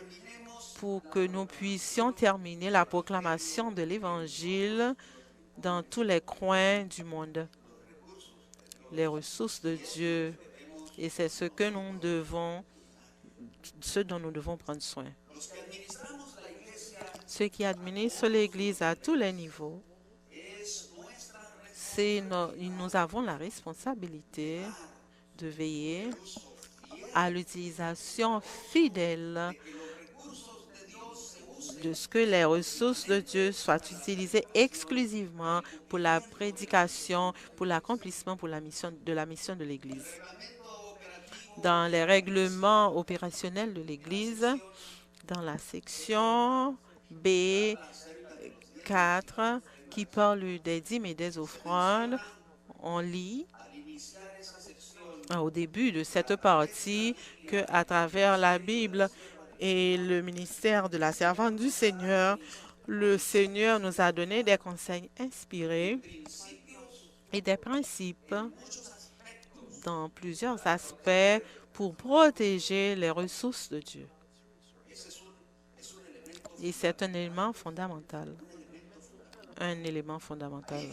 Speaker 1: pour que nous puissions terminer la proclamation de l'Évangile dans tous les coins du monde. Les ressources de Dieu, et c'est ce dont nous devons prendre soin. Ceux qui administrent l'Église à tous les niveaux, nous avons la responsabilité de veiller à l'utilisation fidèle de ce que les ressources de Dieu soient utilisées exclusivement pour la prédication, pour l'accomplissement de la mission de l'Église. Dans les règlements opérationnels de l'Église, dans la section B4, qui parle des dîmes et des offrandes, on lit au début de cette partie qu'à travers la Bible et le ministère de la servante du Seigneur, le Seigneur nous a donné des conseils inspirés et des principes dans plusieurs aspects pour protéger les ressources de Dieu. Et c'est un élément fondamental. Un élément fondamental.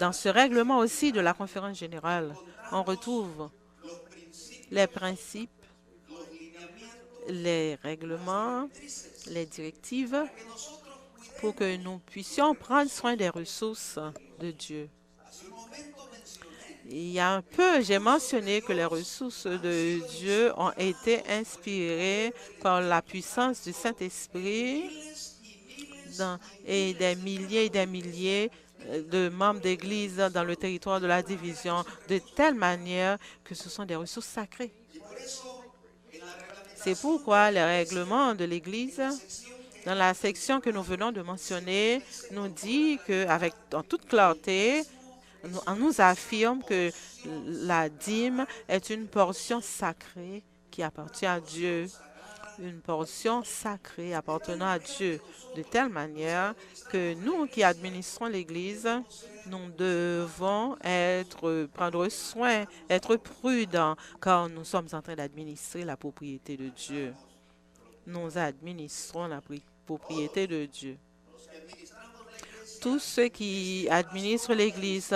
Speaker 1: Dans ce règlement aussi de la conférence générale, on retrouve les principes, les règlements, les directives pour que nous puissions prendre soin des ressources de Dieu. Il y a un peu, j'ai mentionné que les ressources de Dieu ont été inspirées par la puissance du Saint-Esprit et des milliers de membres d'Église dans le territoire de la division, de telle manière que ce sont des ressources sacrées. C'est pourquoi les règlements de l'Église, dans la section que nous venons de mentionner, nous dit en toute clarté, on nous affirme que la dîme est une portion sacrée qui appartient à Dieu. Une portion sacrée appartenant à Dieu, de telle manière que nous qui administrons l'Église, nous devons prendre soin, être prudents, car nous sommes en train d'administrer la propriété de Dieu. Nous administrons la propriété de Dieu. Tous ceux qui administrent l'Église,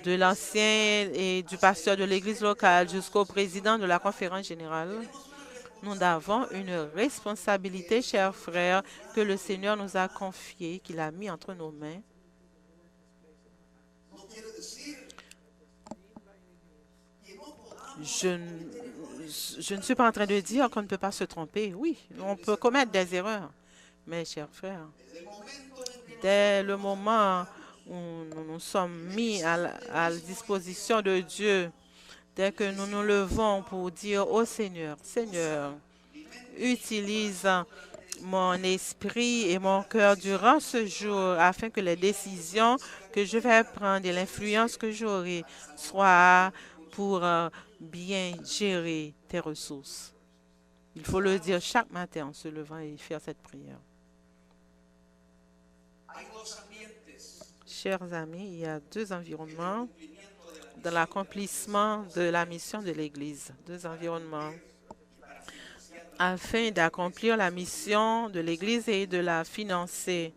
Speaker 1: de l'ancien et du pasteur de l'Église locale jusqu'au président de la conférence générale, nous avons une responsabilité, chers frères, que le Seigneur nous a confiée, qu'il a mis entre nos mains. Je ne suis pas en train de dire qu'on ne peut pas se tromper. Oui, on peut commettre des erreurs. Mais, chers frères, dès le moment où nous nous sommes mis à la disposition de Dieu, dès que nous nous levons pour dire au Seigneur, Seigneur, utilise mon esprit et mon cœur durant ce jour afin que les décisions que je vais prendre et l'influence que j'aurai soient pour bien gérer tes ressources. Il faut le dire chaque matin en se levant et faire cette prière. Chers amis, il y a deux environnements dans l'accomplissement de la mission de l'Église. Deux environnements afin d'accomplir la mission de l'Église et de la financer.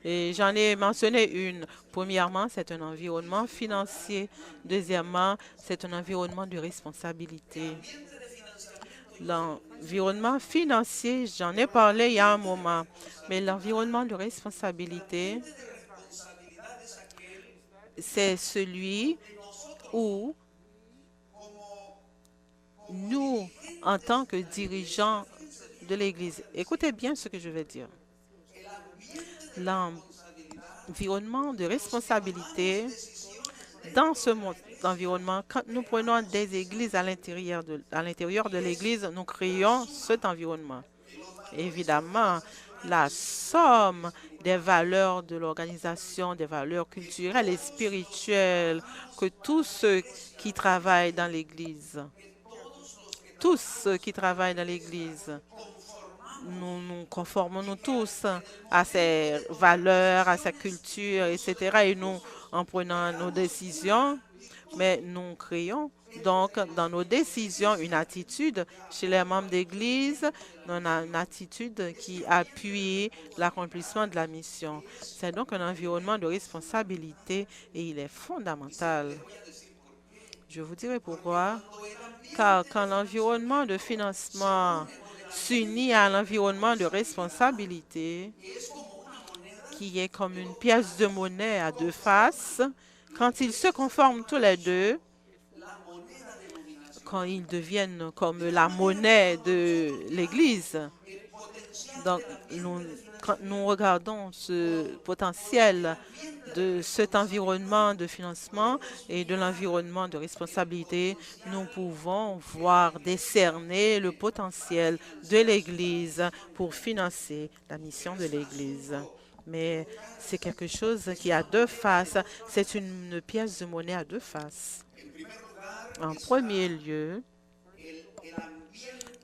Speaker 1: Et j'en ai mentionné une. Premièrement, c'est un environnement financier. Deuxièmement, c'est un environnement de responsabilité. L'environnement financier, j'en ai parlé il y a un moment, mais l'environnement de responsabilité, c'est celui où nous, en tant que dirigeants de l'Église, écoutez bien ce que je vais dire. L'environnement de responsabilité, dans ce environnement, quand nous prenons des églises à l'intérieur de l'Église, nous créons cet environnement. Évidemment, la somme des valeurs de l'organisation, des valeurs culturelles et spirituelles que tous ceux qui travaillent dans l'Église, nous conformons tous à ces valeurs, à sa culture, etc. Et nous, en prenant nos décisions, mais nous créons donc dans nos décisions une attitude chez les membres d'Église, une attitude qui appuie l'accomplissement de la mission. C'est donc un environnement de responsabilité et il est fondamental. Je vous dirai pourquoi. Car quand l'environnement de financement s'unit à l'environnement de responsabilité, qui est comme une pièce de monnaie à deux faces, quand ils se conforment tous les deux, quand ils deviennent comme la monnaie de l'Église, donc quand nous regardons ce potentiel de cet environnement de financement et de l'environnement de responsabilité, nous pouvons voir décerner le potentiel de l'Église pour financer la mission de l'Église. Mais c'est quelque chose qui a deux faces. C'est une pièce de monnaie à deux faces. En premier lieu,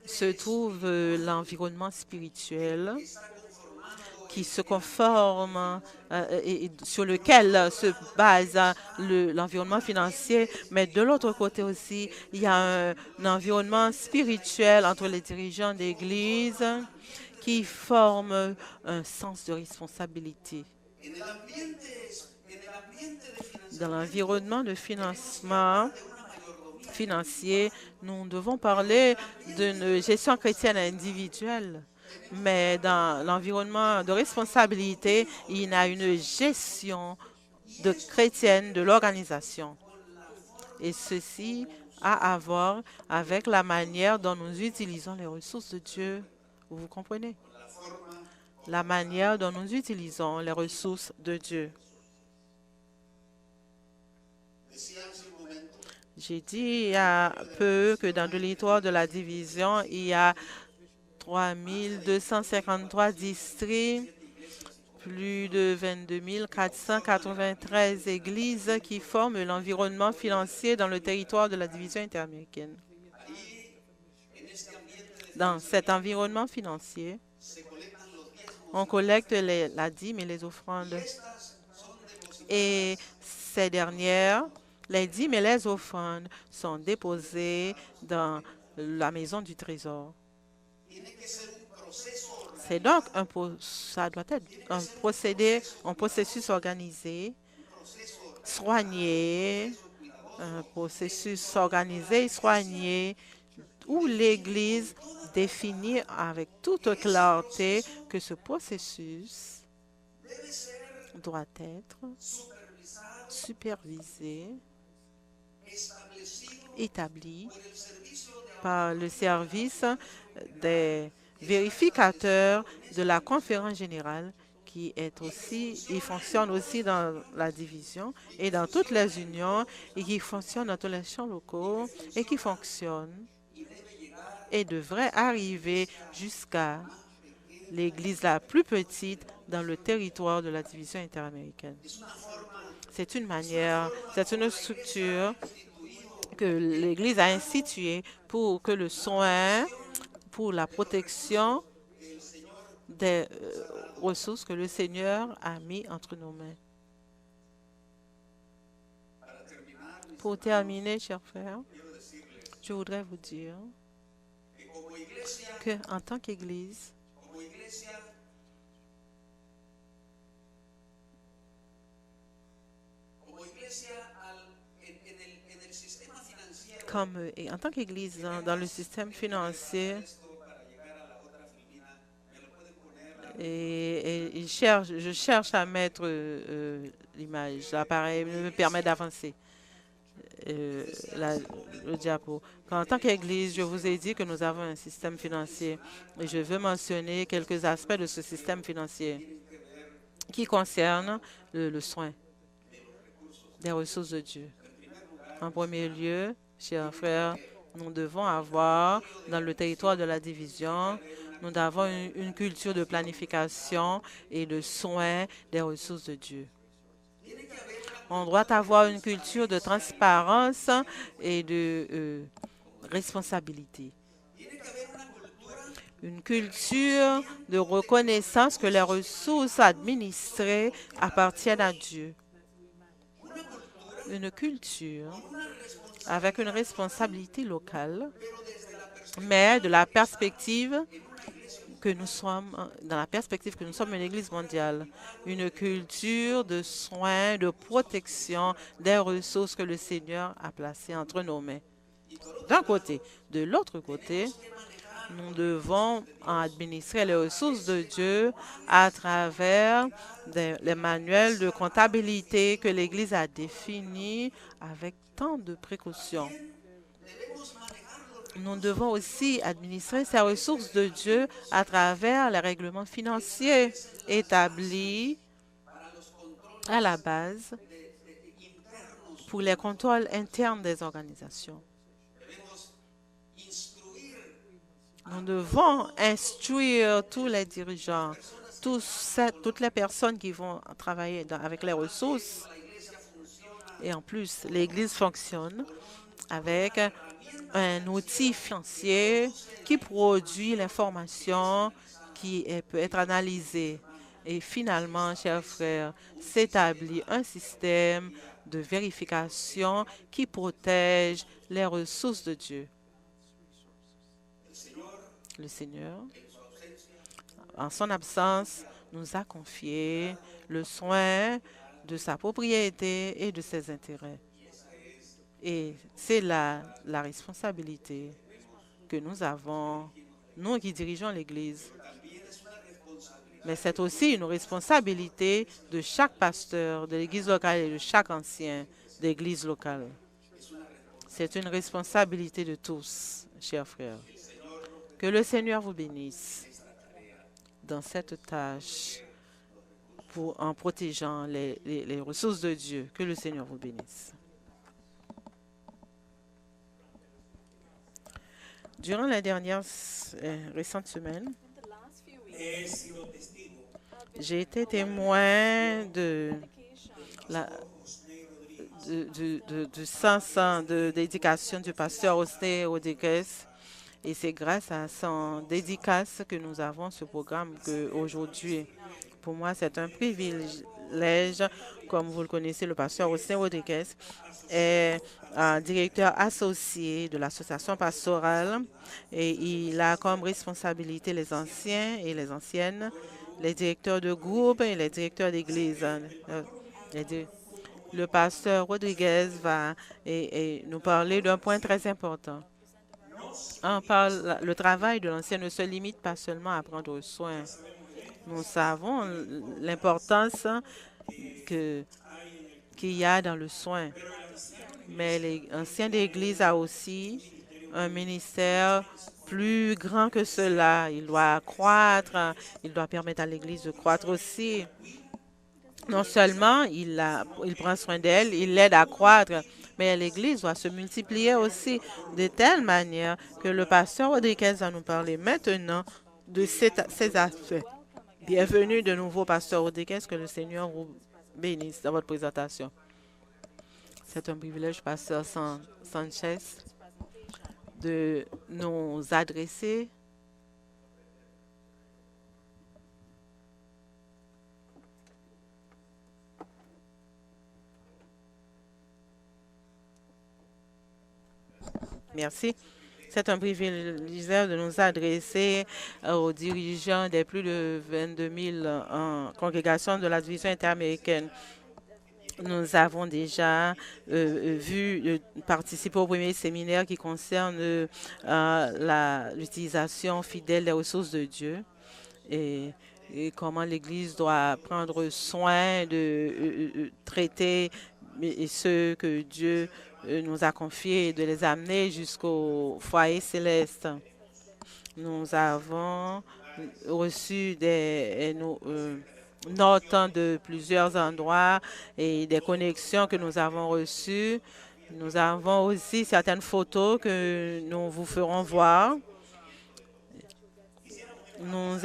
Speaker 1: se trouve l'environnement spirituel qui se conforme et sur lequel se base l'environnement financier. Mais de l'autre côté aussi, il y a un environnement spirituel entre les dirigeants d'Église qui forme un sens de responsabilité. Dans l'environnement de financement financier, nous devons parler d'une gestion chrétienne individuelle. Mais dans l'environnement de responsabilité, il y a une gestion chrétienne de l'organisation. Et ceci a à voir avec la manière dont nous utilisons les ressources de Dieu. Vous comprenez? La manière dont nous utilisons les ressources de Dieu. J'ai dit il y a peu que dans le territoire de la division, il y a 3253 districts, plus de 22 493 églises qui forment l'environnement financier dans le territoire de la division interaméricaine. Dans cet environnement financier, on collecte la dîme et les offrandes. Et ces dernières, les dîmes et les offrandes sont déposées dans la maison du trésor. C'est donc ça doit être un processus organisé, soigné, un processus organisé et soigné où l'Église définit avec toute clarté que ce processus doit être supervisé, établi par le service des vérificateurs de la conférence générale qui est aussi, il fonctionne aussi dans la division et dans toutes les unions et qui fonctionne dans tous les champs locaux et qui fonctionne et devrait arriver jusqu'à l'église la plus petite dans le territoire de la division interaméricaine. C'est une manière, c'est une structure que l'Église a instituée pour que le soin, pour la protection des ressources que le Seigneur a mis entre nos mains. Pour terminer, chers frères, je voudrais vous dire qu'en tant qu'Église, en tant qu'Église dans le système financier, et je cherche à mettre l'image, l'appareil me permet d'avancer. Le diapo. En tant qu'Église, je vous ai dit que nous avons un système financier et je veux mentionner quelques aspects de ce système financier qui concernent le soin des ressources de Dieu. En premier lieu, chers frères, nous devons avoir dans le territoire de la division, nous avons une culture de planification et de soin des ressources de Dieu. On doit avoir une culture de transparence et de responsabilité. Une culture de reconnaissance que les ressources administrées appartiennent à Dieu. Une culture avec une responsabilité locale, mais de la perspective que nous sommes, dans la perspective que nous sommes une Église mondiale, une culture de soins, de protection des ressources que le Seigneur a placées entre nos mains. D'un côté. De l'autre côté, nous devons administrer les ressources de Dieu à travers les manuels de comptabilité que l'Église a définis avec tant de précautions. Nous devons aussi administrer ces ressources de Dieu à travers les règlements financiers établis à la base pour les contrôles internes des organisations. Nous devons instruire tous les dirigeants, toutes les personnes qui vont travailler avec les ressources. Et en plus, l'Église fonctionne avec un outil financier qui produit l'information qui peut être analysée. Et finalement, chers frères, s'établit un système de vérification qui protège les ressources de Dieu. Le Seigneur, en son absence, nous a confié le soin de sa propriété et de ses intérêts. Et c'est là la responsabilité que nous avons, nous qui dirigeons l'Église. Mais c'est aussi une responsabilité de chaque pasteur de l'Église locale et de chaque ancien d'Église locale. C'est une responsabilité de tous, chers frères. Que le Seigneur vous bénisse dans cette tâche en protégeant les ressources de Dieu. Que le Seigneur vous bénisse. Durant les dernières récentes semaines, j'ai été témoin du sens de dédication du pasteur Austin Rodriguez. Et c'est grâce à son dédicace que nous avons ce programme qu'aujourd'hui, pour moi, c'est un privilège. Comme vous le connaissez, le pasteur Austin Rodriguez est un directeur associé de l'association pastorale et il a comme responsabilité les anciens et les anciennes, les directeurs de groupe et les directeurs d'église. Le pasteur Rodriguez va nous parler d'un point très important. Le travail de l'ancien ne se limite pas seulement à prendre soin. Nous savons l'importance qu'il y a dans le soin. Mais l'ancien d'église a aussi un ministère plus grand que cela. Il doit croître, il doit permettre à l'Église de croître aussi. Non seulement il prend soin d'elle, il l'aide à croître, mais l'Église doit se multiplier aussi de telle manière que le pasteur Rodriguez va nous parler maintenant de ces aspects. Bienvenue de nouveau, pasteur Rodriguez, que le Seigneur vous bénisse dans votre présentation. C'est un privilège, pasteur Sanchez, de nous adresser. Merci. C'est un privilège de nous adresser aux dirigeants des plus de 22 000 congrégations de la division interaméricaine. Nous avons déjà participer au premier séminaire qui concerne l'utilisation fidèle des ressources de Dieu et comment l'Église doit prendre soin de traiter ceux que Dieu nous a confiés et de les amener jusqu'au foyer céleste. Nous avons reçu des notes de plusieurs endroits et des connexions que nous avons reçues. Nous avons aussi certaines photos que nous vous ferons voir. Nous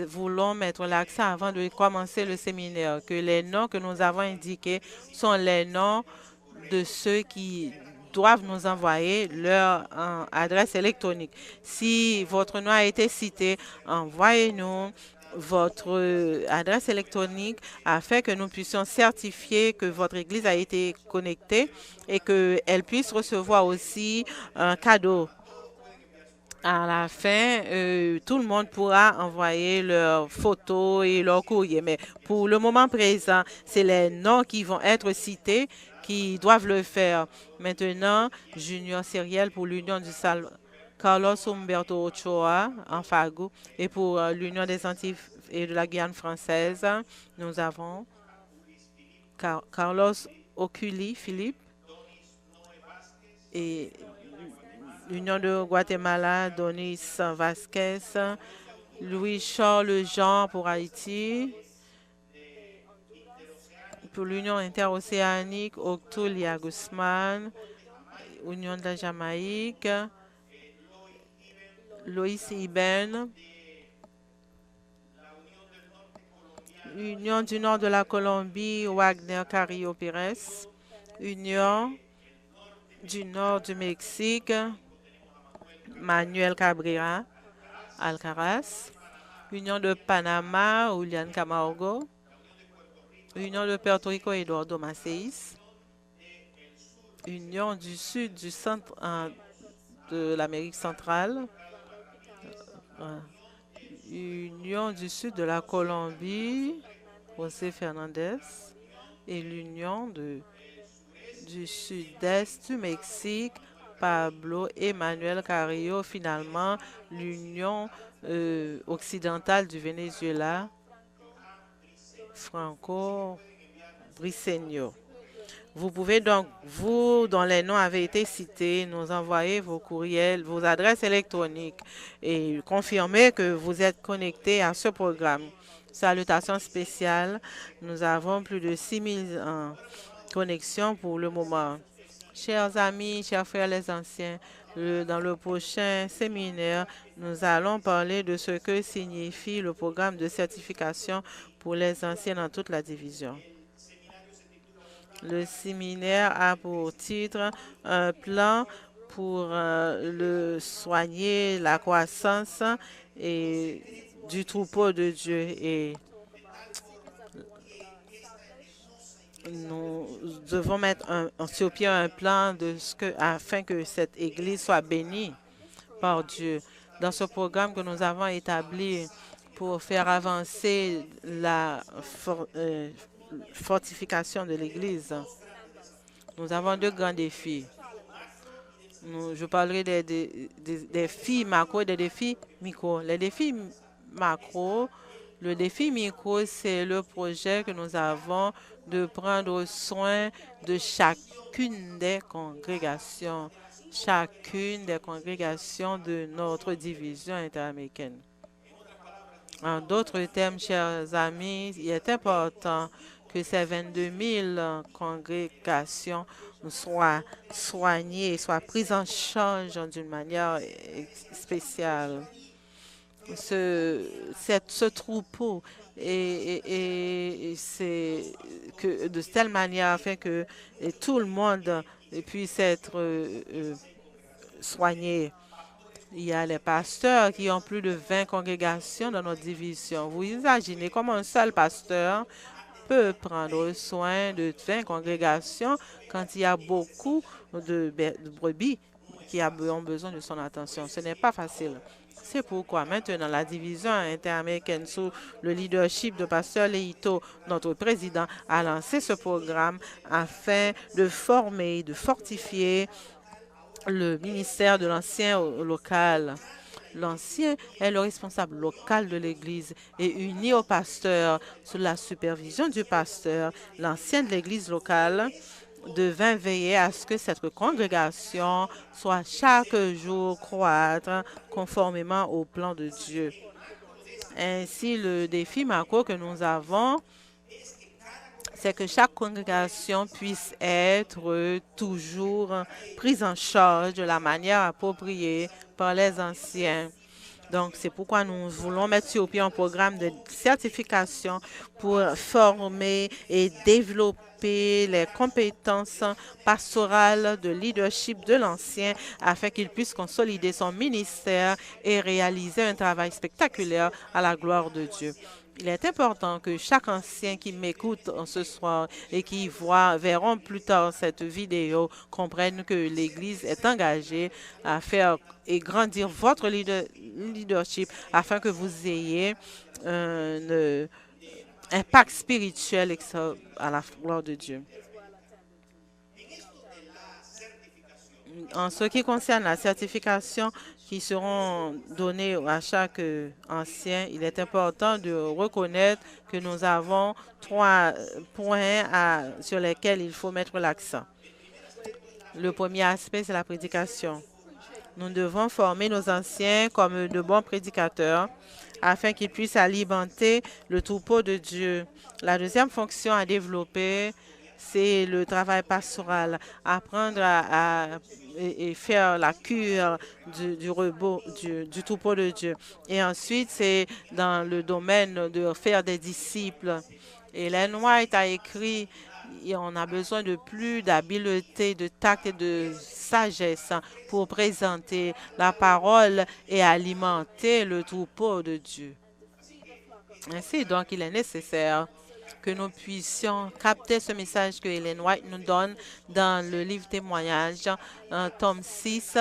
Speaker 1: voulons mettre l'accent avant de commencer le séminaire que les noms que nous avons indiqués sont les noms de ceux qui doivent nous envoyer leur adresse électronique. Si votre nom a été cité, envoyez-nous votre adresse électronique afin que nous puissions certifier que votre Église a été connectée et qu'elle puisse recevoir aussi un cadeau. À la fin, tout le monde pourra envoyer leurs photos et leurs courriers. Mais pour le moment présent, c'est les noms qui vont être cités qui doivent le faire. Maintenant, Junior Sériel pour l'Union du Salvador, Carlos Humberto Ochoa en Fago, et pour l'Union des Antilles et de la Guyane française, nous avons Carlos Oculi Philippe et l'Union de Guatemala, Donis Vasquez, Louis-Charles Jean pour Haïti, pour l'Union interocéanique, Octulia Guzman, Union de la Jamaïque, Loïs Iben, Union du Nord de la Colombie, Wagner Carrillo Pérez. Union du Nord du Mexique, Manuel Cabrera Alcaraz. Union de Panama, Julian Camargo. Union de Puerto Rico, Eduardo Maceis. Union du Sud du Centre de l'Amérique centrale. Union du Sud de la Colombie, José Fernandez. Et l'Union du Sud-Est du Mexique, Pablo Emmanuel Carrillo. Finalement, l'Union occidentale du Venezuela, Franco Briceño. Vous pouvez donc, vous dont les noms avaient été cités, nous envoyer vos courriels, vos adresses électroniques et confirmer que vous êtes connectés à ce programme. Salutations spéciales. Nous avons plus de 6000 connexions pour le moment. Chers amis, chers frères les anciens, dans le prochain séminaire, nous allons parler de ce que signifie le programme de certification pour les anciens dans toute la division. Le séminaire a pour titre un plan pour soigner la croissance et du troupeau de Dieu. Et nous devons mettre sur pied un plan afin que cette Église soit bénie par Dieu. Dans ce programme que nous avons établi pour faire avancer la fortification de l'Église, nous avons deux grands défis. Je parlerai des défis macro et des défis micro. Les défis macro, le défi micro, c'est le projet que nous avons de prendre soin de chacune des congrégations de notre division interaméricaine. En d'autres termes, chers amis, il est important que ces 22 000 congrégations soient soignées, soient prises en charge d'une manière spéciale. Ce troupeau c'est que de telle manière afin que tout le monde puisse être soigné. Il y a les pasteurs qui ont plus de 20 congrégations dans notre division. Vous imaginez comment un seul pasteur peut prendre soin de 20 congrégations quand il y a beaucoup de brebis qui ont besoin de son attention. Ce n'est pas facile. C'est pourquoi maintenant la division interaméricaine sous le leadership de Pasteur Leito, notre président, a lancé ce programme afin de former, de fortifier le ministère de l'ancien local. L'ancien est le responsable local de l'Église et uni au pasteur sous la supervision du pasteur. L'ancien de l'Église locale devait veiller à ce que cette congrégation soit chaque jour croître conformément au plan de Dieu. Ainsi, le défi macro que nous avons, c'est que chaque congrégation puisse être toujours prise en charge de la manière appropriée par les anciens. Donc, c'est pourquoi nous voulons mettre sur pied un programme de certification pour former et développer les compétences pastorales de leadership de l'ancien afin qu'il puisse consolider son ministère et réaliser un travail spectaculaire à la gloire de Dieu. Il est important que chaque ancien qui m'écoute ce soir et qui verront plus tard cette vidéo comprenne que l'Église est engagée à faire et grandir votre leadership afin que vous ayez un impact spirituel à la gloire de Dieu. En ce qui concerne la certification qui seront données à chaque ancien, il est important de reconnaître que nous avons 3 points sur lesquels il faut mettre l'accent. Le premier aspect, c'est la prédication. Nous devons former nos anciens comme de bons prédicateurs afin qu'ils puissent alimenter le troupeau de Dieu. La deuxième fonction à développer, c'est le travail pastoral, apprendre et faire la cure du troupeau de Dieu. Et ensuite, c'est dans le domaine de faire des disciples. Ellen White a écrit, et on a besoin de plus d'habileté, de tact et de sagesse pour présenter la parole et alimenter le troupeau de Dieu. Ainsi, donc, il est nécessaire que nous puissions capter ce message que Ellen White nous donne dans le livre témoignage, tome 6.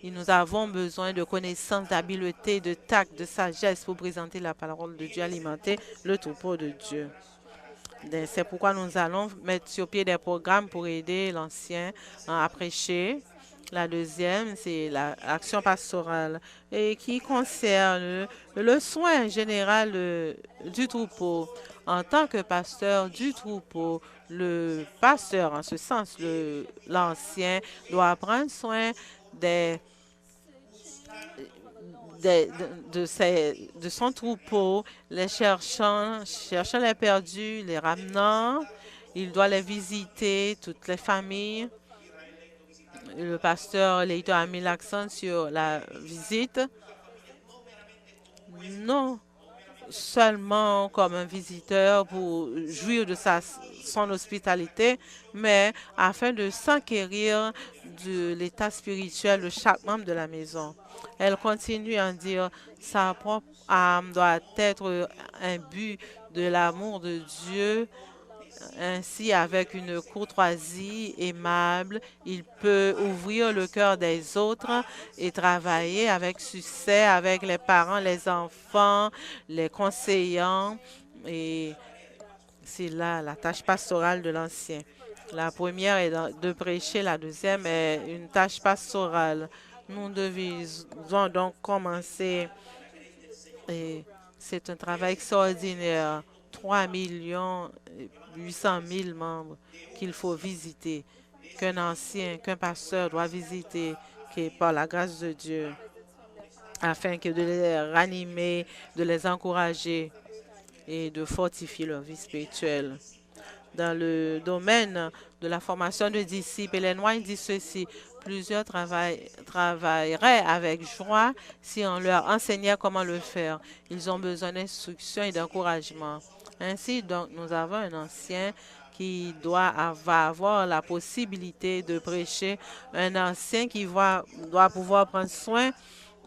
Speaker 1: Et nous avons besoin de connaissances, d'habileté, de tact, de sagesse pour présenter la parole de Dieu, alimenter le troupeau de Dieu. C'est pourquoi nous allons mettre sur pied des programmes pour aider l'ancien à prêcher. La deuxième, c'est l'action pastorale et qui concerne le soin général du troupeau. En tant que pasteur du troupeau, le pasteur, en ce sens, l'ancien, doit prendre soin de son troupeau, les cherchant les perdus, les ramenant. Il doit les visiter, toutes les familles. Le pasteur Leito a mis l'accent sur la visite, non seulement comme un visiteur pour jouir de son hospitalité, mais afin de s'enquérir de l'état spirituel de chaque membre de la maison. Elle continue à dire sa propre âme doit être un but de l'amour de Dieu. Ainsi, avec une courtoisie aimable, il peut ouvrir le cœur des autres et travailler avec succès avec les parents, les enfants, les conseillants. Et c'est là la tâche pastorale de l'ancien. La première est de prêcher, la deuxième est une tâche pastorale. Nous devons donc commencer. Et c'est un travail extraordinaire. 3 800 000 membres qu'il faut visiter, qu'un ancien, qu'un pasteur doit visiter, qui par la grâce de Dieu, afin que de les ranimer, de les encourager et de fortifier leur vie spirituelle. Dans le domaine de la formation de disciples, Ellen White dit ceci: plusieurs travailleraient avec joie si on leur enseignait comment le faire. Ils ont besoin d'instruction et d'encouragement. Ainsi, donc, nous avons un ancien qui va avoir la possibilité de prêcher, un ancien qui doit pouvoir prendre soin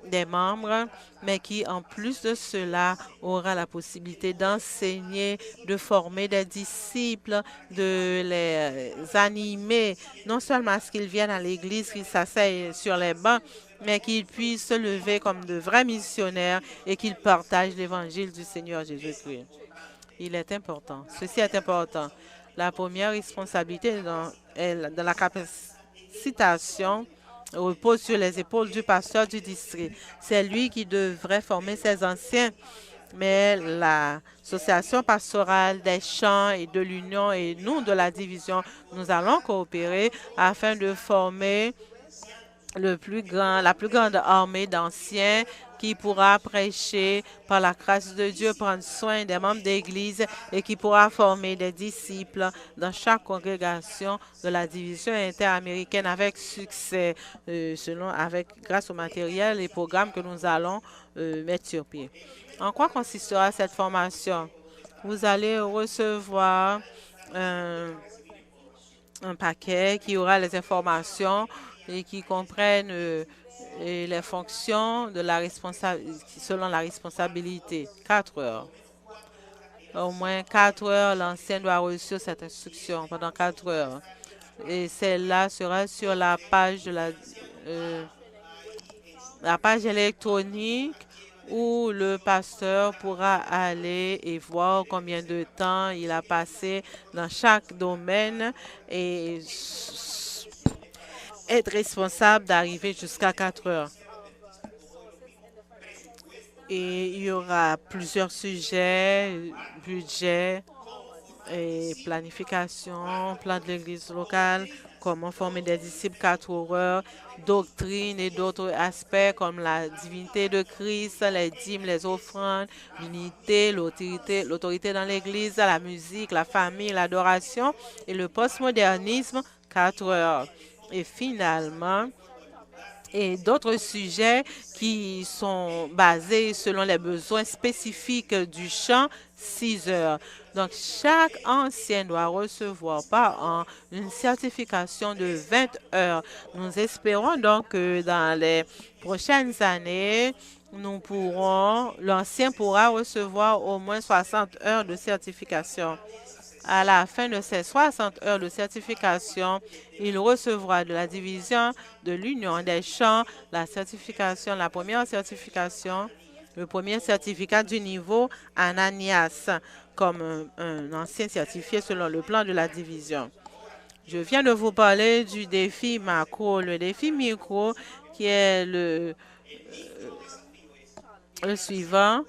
Speaker 1: des membres, mais qui, en plus de cela, aura la possibilité d'enseigner, de former des disciples, de les animer, non seulement à ce qu'ils viennent à l'église, qu'ils s'asseyent sur les bancs, mais qu'ils puissent se lever comme de vrais missionnaires et qu'ils partagent l'évangile du Seigneur Jésus-Christ. Il est important. Ceci est important. La première responsabilité dans la capacitation repose sur les épaules du pasteur du district. C'est lui qui devrait former ses anciens. Mais l'association pastorale des champs et de l'Union et nous de la division, nous allons coopérer afin de former la plus grande armée d'anciens qui pourra prêcher par la grâce de Dieu, prendre soin des membres d'Église et qui pourra former des disciples dans chaque congrégation de la division interaméricaine avec succès, grâce au matériel et programmes que nous allons mettre sur pied. En quoi consistera cette formation? Vous allez recevoir un paquet qui aura les informations et qui comprennent les fonctions de selon la responsabilité. 4 heures. Au moins 4 heures, l'ancien doit recevoir cette instruction pendant 4 heures. Et celle-là sera sur la page de la page électronique où le pasteur pourra aller et voir combien de temps il a passé dans chaque domaine et être responsable d'arriver jusqu'à 4 heures. Et il y aura plusieurs sujets, budget et planification, plan de l'église locale, comment former des disciples 4 heures, doctrine et d'autres aspects comme la divinité de Christ, les dîmes, les offrandes, l'unité, l'autorité dans l'Église, la musique, la famille, l'adoration et le postmodernisme, 4 heures. Et finalement, et d'autres sujets qui sont basés selon les besoins spécifiques du chant, 6 heures. Donc, chaque ancien doit recevoir par an une certification de 20 heures. Nous espérons donc que dans les prochaines années, l'ancien pourra recevoir au moins 60 heures de certification. À la fin de ces 60 heures de certification, il recevra de la division de l'Union des chants la première certification, le premier certificat du niveau Ananias, comme un ancien certifié selon le plan de la division. Je viens de vous parler du défi macro. Le défi micro, qui est le suivant,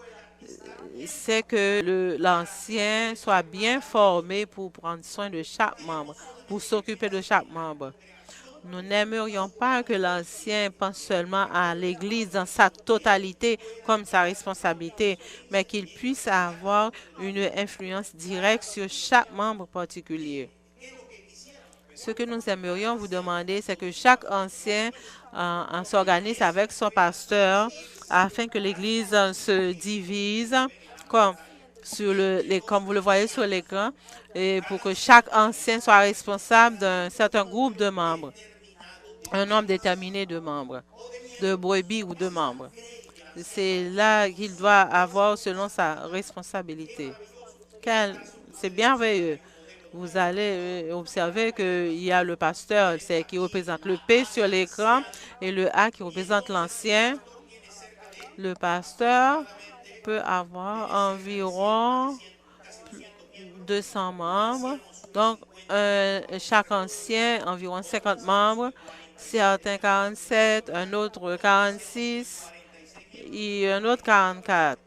Speaker 1: c'est que l'ancien soit bien formé pour prendre soin de chaque membre, pour s'occuper de chaque membre. Nous n'aimerions pas que l'ancien pense seulement à l'Église dans sa totalité comme sa responsabilité, mais qu'il puisse avoir une influence directe sur chaque membre particulier. Ce que nous aimerions vous demander, c'est que chaque ancien s'organise avec son pasteur afin que l'Église se divise comme vous le voyez sur l'écran, et pour que chaque ancien soit responsable d'un certain groupe de membres, un nombre déterminé de membres, de brebis ou de membres. C'est là qu'il doit avoir selon sa responsabilité. C'est merveilleux. Vous allez observer qu'il y a le pasteur, qui représente le P sur l'écran, et le A qui représente l'ancien. Le pasteur peut avoir environ 200 membres. Donc, chaque ancien, environ 50 membres. Certains 47, un autre 46 et un autre 44.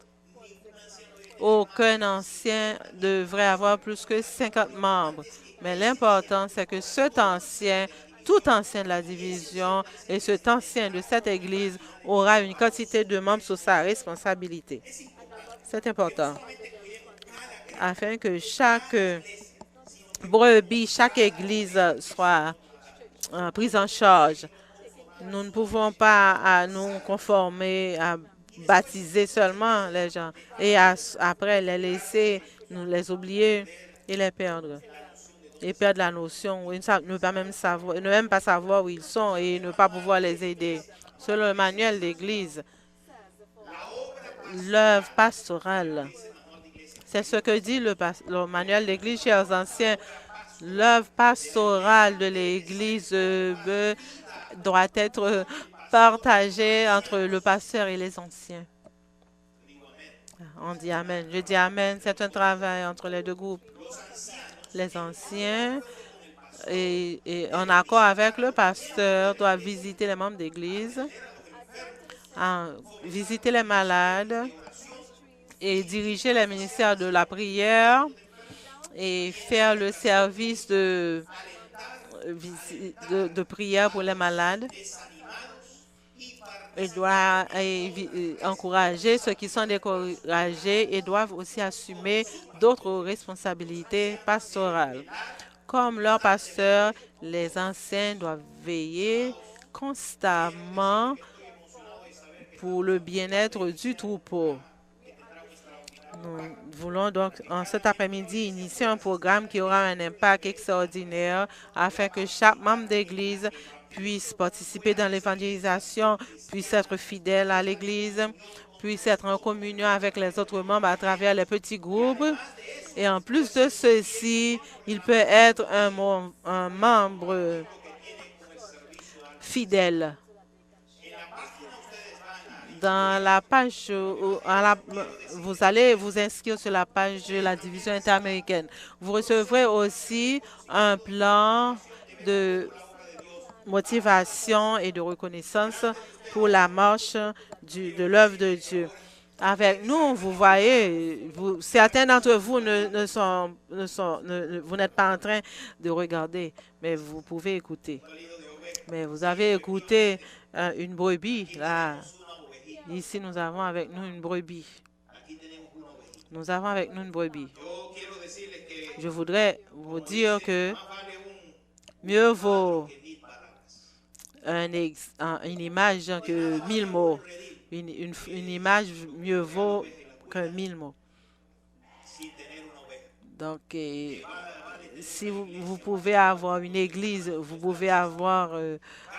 Speaker 1: Aucun ancien devrait avoir plus que 50 membres. Mais l'important, c'est que tout ancien de la division et cet ancien de cette Église aura une quantité de membres sous sa responsabilité. C'est important. Afin que chaque brebis, chaque Église soit prise en charge. Nous ne pouvons pas nous conformer à baptiser seulement les gens et après les laisser, nous les oublier et les perdre. Et perdre la notion, ne même pas savoir où ils sont et ne pas pouvoir les aider. Selon le manuel d'église, l'œuvre pastorale, c'est ce que dit le manuel d'église, chers anciens. L'œuvre pastorale de l'Église doit être partagée entre le pasteur et les anciens. On dit Amen. Je dis Amen. C'est un travail entre les deux groupes. Les anciens, et en accord avec le pasteur, doivent visiter les membres d'Église, visiter les malades et diriger les ministères de la prière et faire le service de prière pour les malades. Ils doivent encourager ceux qui sont découragés et doivent aussi assumer d'autres responsabilités pastorales. Comme leur pasteur, les anciens doivent veiller constamment pour le bien-être du troupeau. Nous voulons donc, en cet après-midi, initier un programme qui aura un impact extraordinaire afin que chaque membre d'Église puisse participer dans l'évangélisation, puisse être fidèle à l'Église, puisse être en communion avec les autres membres à travers les petits groupes. Et en plus de ceci, il peut être un membre fidèle. Dans la page, vous allez vous inscrire sur la page de la division interaméricaine. Vous recevrez aussi un plan de motivation et de reconnaissance pour la marche de l'œuvre de Dieu. avec nous, vous voyez, certains d'entre vous vous n'êtes pas en train de regarder, mais vous pouvez écouter. Mais vous avez écouté une brebis, là. Ici, nous avons avec nous une brebis. Nous avons avec nous une brebis. Je voudrais vous dire que mieux vaut une image que 1000 mots. Une image mieux vaut que 1000 mots. Donc, si vous pouvez avoir une église, vous pouvez avoir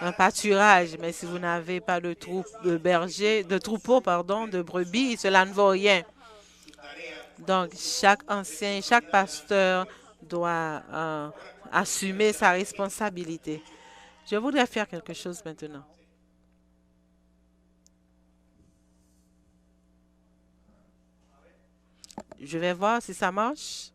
Speaker 1: un pâturage, mais si vous n'avez pas de troupeau, de brebis, cela ne vaut rien. Donc, chaque ancien, chaque pasteur doit assumer sa responsabilité. Je voudrais faire quelque chose maintenant. Je vais voir si ça marche.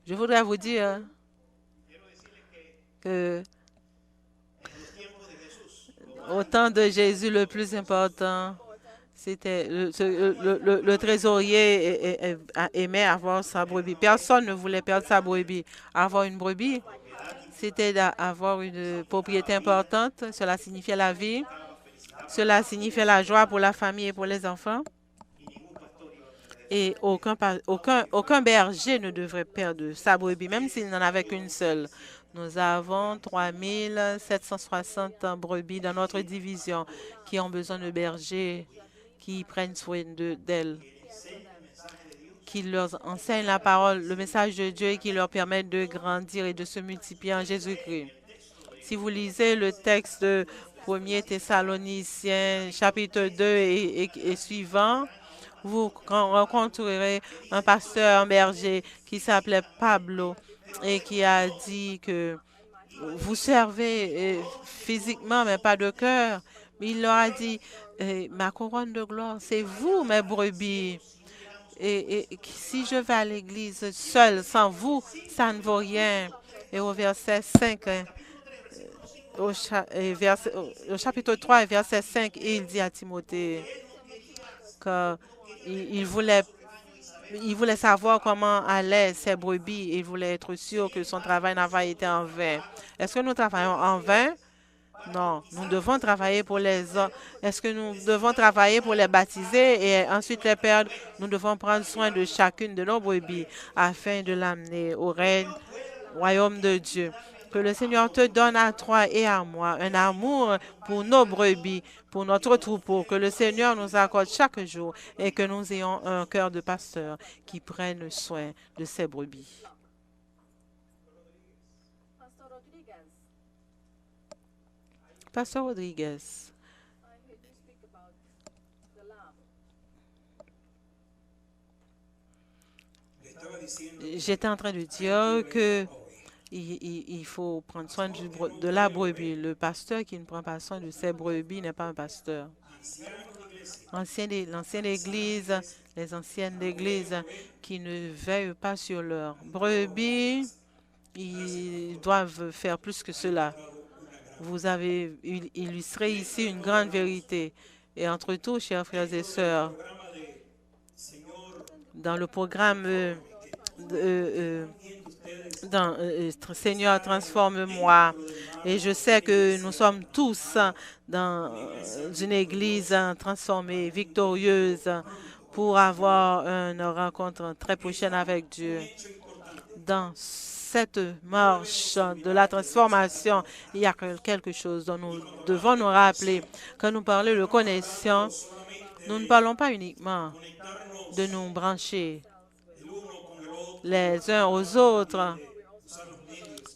Speaker 1: Je voudrais vous dire que au temps de Jésus, le plus important, c'était le trésorier aimait avoir sa brebis. Personne ne voulait perdre sa brebis. Avoir une brebis, c'était d'avoir une propriété importante. Cela signifiait la vie. Cela signifiait la joie pour la famille et pour les enfants. Et aucun berger ne devrait perdre sa brebis, même s'il n'en avait qu'une seule. Nous avons 3760 brebis dans notre division qui ont besoin de bergers qui prennent soin d'elles, qui leur enseignent la parole, le message de Dieu et qui leur permettent de grandir et de se multiplier en Jésus-Christ. Si vous lisez le texte de 1er Thessaloniciens, chapitre 2 et suivant, vous rencontrerez un pasteur, un berger qui s'appelait Pablo et qui a dit que vous servez physiquement, mais pas de cœur. Il leur a dit, ma couronne de gloire, c'est vous, mes brebis. Et si je vais à l'église seul, sans vous, ça ne vaut rien. Et au verset 5, au chapitre 3 et verset 5, il dit à Timothée qu'il voulait savoir comment allaient ses brebis. Il voulait être sûr que son travail n'avait pas été en vain. Est-ce que nous travaillons en vain? Non, nous devons travailler pour les autres. Est-ce que nous devons travailler pour les baptiser et ensuite les perdre? Nous devons prendre soin de chacune de nos brebis afin de l'amener au royaume de Dieu. Que le Seigneur te donne à toi et à moi un amour pour nos brebis, pour notre troupeau. Que le Seigneur nous accorde chaque jour et que nous ayons un cœur de pasteur qui prenne soin de ses brebis. Pasteur Rodriguez. J'étais en train de dire que il faut prendre soin de la brebis. Le pasteur qui ne prend pas soin de ses brebis n'est pas un pasteur. L'ancienne église, les anciennes églises qui ne veillent pas sur leurs brebis, ils doivent faire plus que cela. Vous avez illustré ici une grande vérité. Et entre tous, chers frères et sœurs, dans le programme Seigneur, transforme-moi. Et je sais que nous sommes tous dans une église transformée, victorieuse, pour avoir une rencontre très prochaine avec Dieu. Dans cette marche de la transformation, il y a quelque chose dont nous devons nous rappeler. Quand nous parlons de connexion, nous ne parlons pas uniquement de nous brancher les uns aux autres